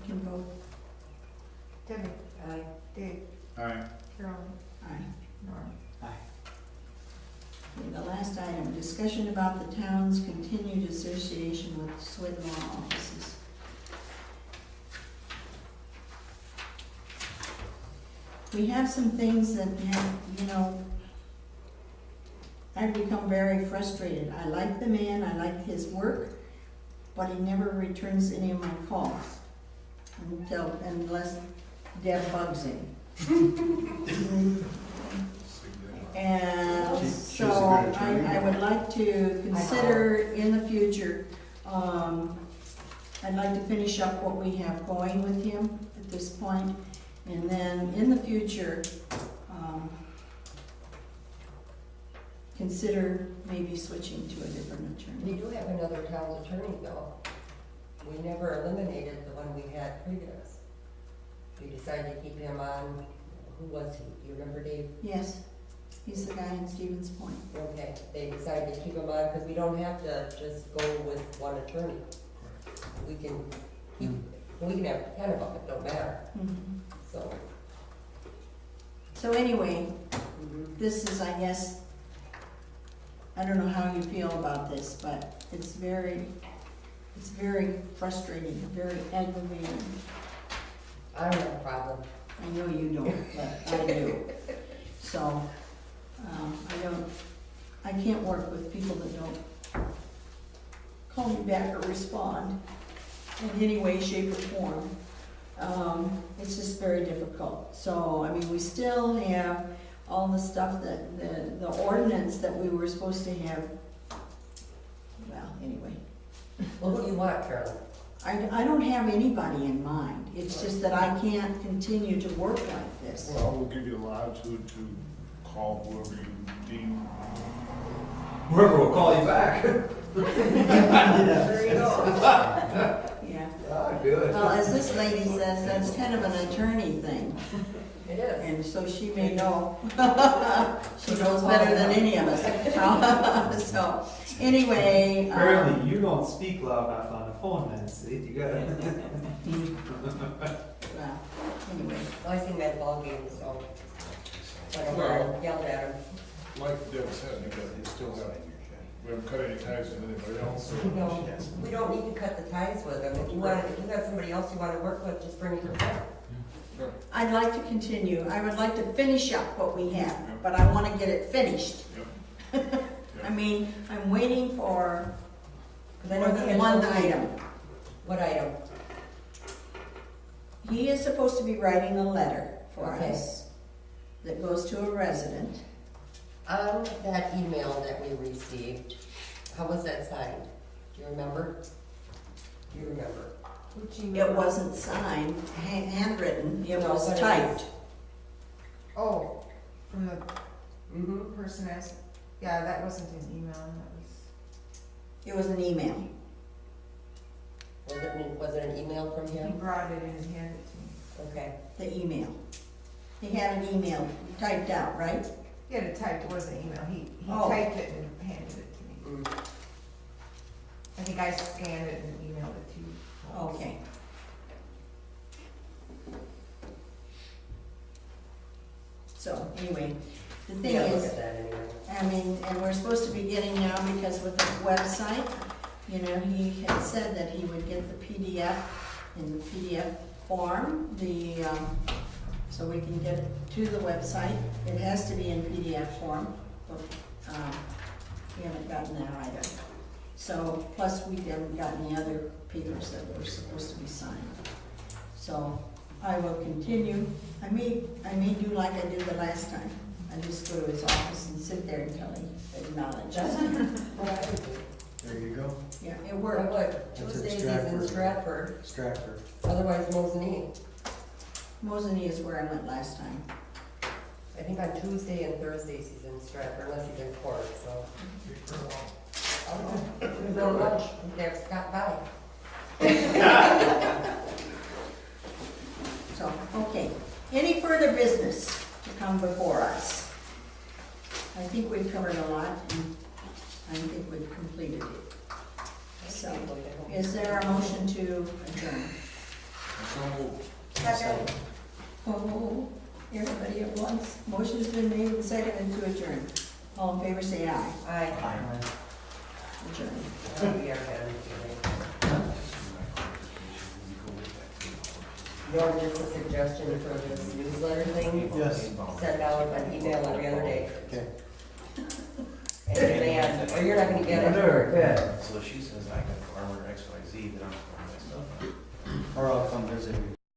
You can vote. Debbie, Aye. Dave, Aye. Carolyn, Aye. Nora. Aye. Okay, the last item, discussion about the town's continued association with Swin Law Offices. We have some things that have, I've become very frustrated. I like the man, I like his work, but he never returns any of my calls unless Deb bugs him. And She's a so good attorney. I would like to consider in the future, I'd like to finish up what we have going with him at this point. And then in the future, consider maybe switching to a different We attorney. do have another town attorney though. We never eliminated the one we had previous. We decided to keep him on, who was he? Do you remember, Dave? Yes, he's the guy in Stevens Point. Okay, they decided to keep him on because we don't have to just go with one attorney. We can keep, we can have 10 of them, it don't matter, so. So anyway, this is, I guess, I don't know how you feel about this, but it's very frustrating, very aggravating. I don't have a problem. I know you don't, but I do. So, I can't work with people that don't call me back or respond in any way, shape, or form. It's just very difficult. So, I mean, we still have all the stuff that, the ordinance that we were supposed to have. Well, anyway. Well, who do you want, Carolyn? I don't have anybody in mind. It's just that I can't continue to work like this. Well, we'll give you the latitude to call whoever you deem. Whoever will call you back. There you go. Yeah. Ah, good. Well, as this lady says, that's kind of an attorney thing. It is. And so she may know. She knows better than any of us. So, anyway. Apparently, you don't speak loud enough on the phone, Nancy. You gotta. Well, anyway. Well, I sing that ball game, so. I don't know, yelled at him. Like Deb said, you still have, we haven't cut any ties with anybody else, so. No, we don't need to cut the ties with them. If you got somebody else you wanna work with, just bring it to the town. I'd like to continue. I would like to finish up what we have, but I want to get it finished. I mean, I'm waiting for Because I more know than he one had told me- item. What item? He is supposed to be writing a letter for Okay. us that goes to a resident. On that email that we received, how was that signed? Do you remember? Do you remember? Which email? It wasn't signed, handwritten, it No, was but it typed. Oh, from the Mm-hmm. person asked, yeah, that wasn't an email, that was, It was an email. Was it an email from he him? brought it in and handed it to me. Okay. The email. He had an email typed out, right? He had it typed, it wasn't an email, he Oh. typed it and handed it to me. Mm. I think I scanned it and emailed it to you. Okay. So, anyway, the thing Yeah, look is, at that anyway. I mean, and we're supposed to be getting now, because with the website, you know, he had said that he would get the PDF in the PDF form, so we can get it to the website. It has to be in PDF form, but, we haven't gotten that either. So, plus we haven't gotten the other papers that were supposed to be signed. So, I will continue. I may do like I did the last time. I just go to his office and sit there until he acknowledges. What I would do. There you go. Yeah, it I worked. would. That's at Tuesdays he's in Stratford. Stratford, Stratford. otherwise Mosinee. Mosinee is where I went last time. I think on Tuesday and Thursdays he's in Stratford, unless he's in court, so. I don't know. We go to lunch, we have Scott by. So, okay. Any further business to come before us? I think we've covered a lot, and I think we've completed it. So, is there a motion to adjourn? So, Second. Oh, everybody at once. Motion's been made and seconded to adjourn. All in favor, say aye. Aye. Adjourn. We are done today. Your just a suggestion for this newsletter thing? Yes. Send out an email every other day. Okay. And demand, or you're not gonna get it. So she says I can farmer XYZ, then I'm farming myself. Or I'll come visit you.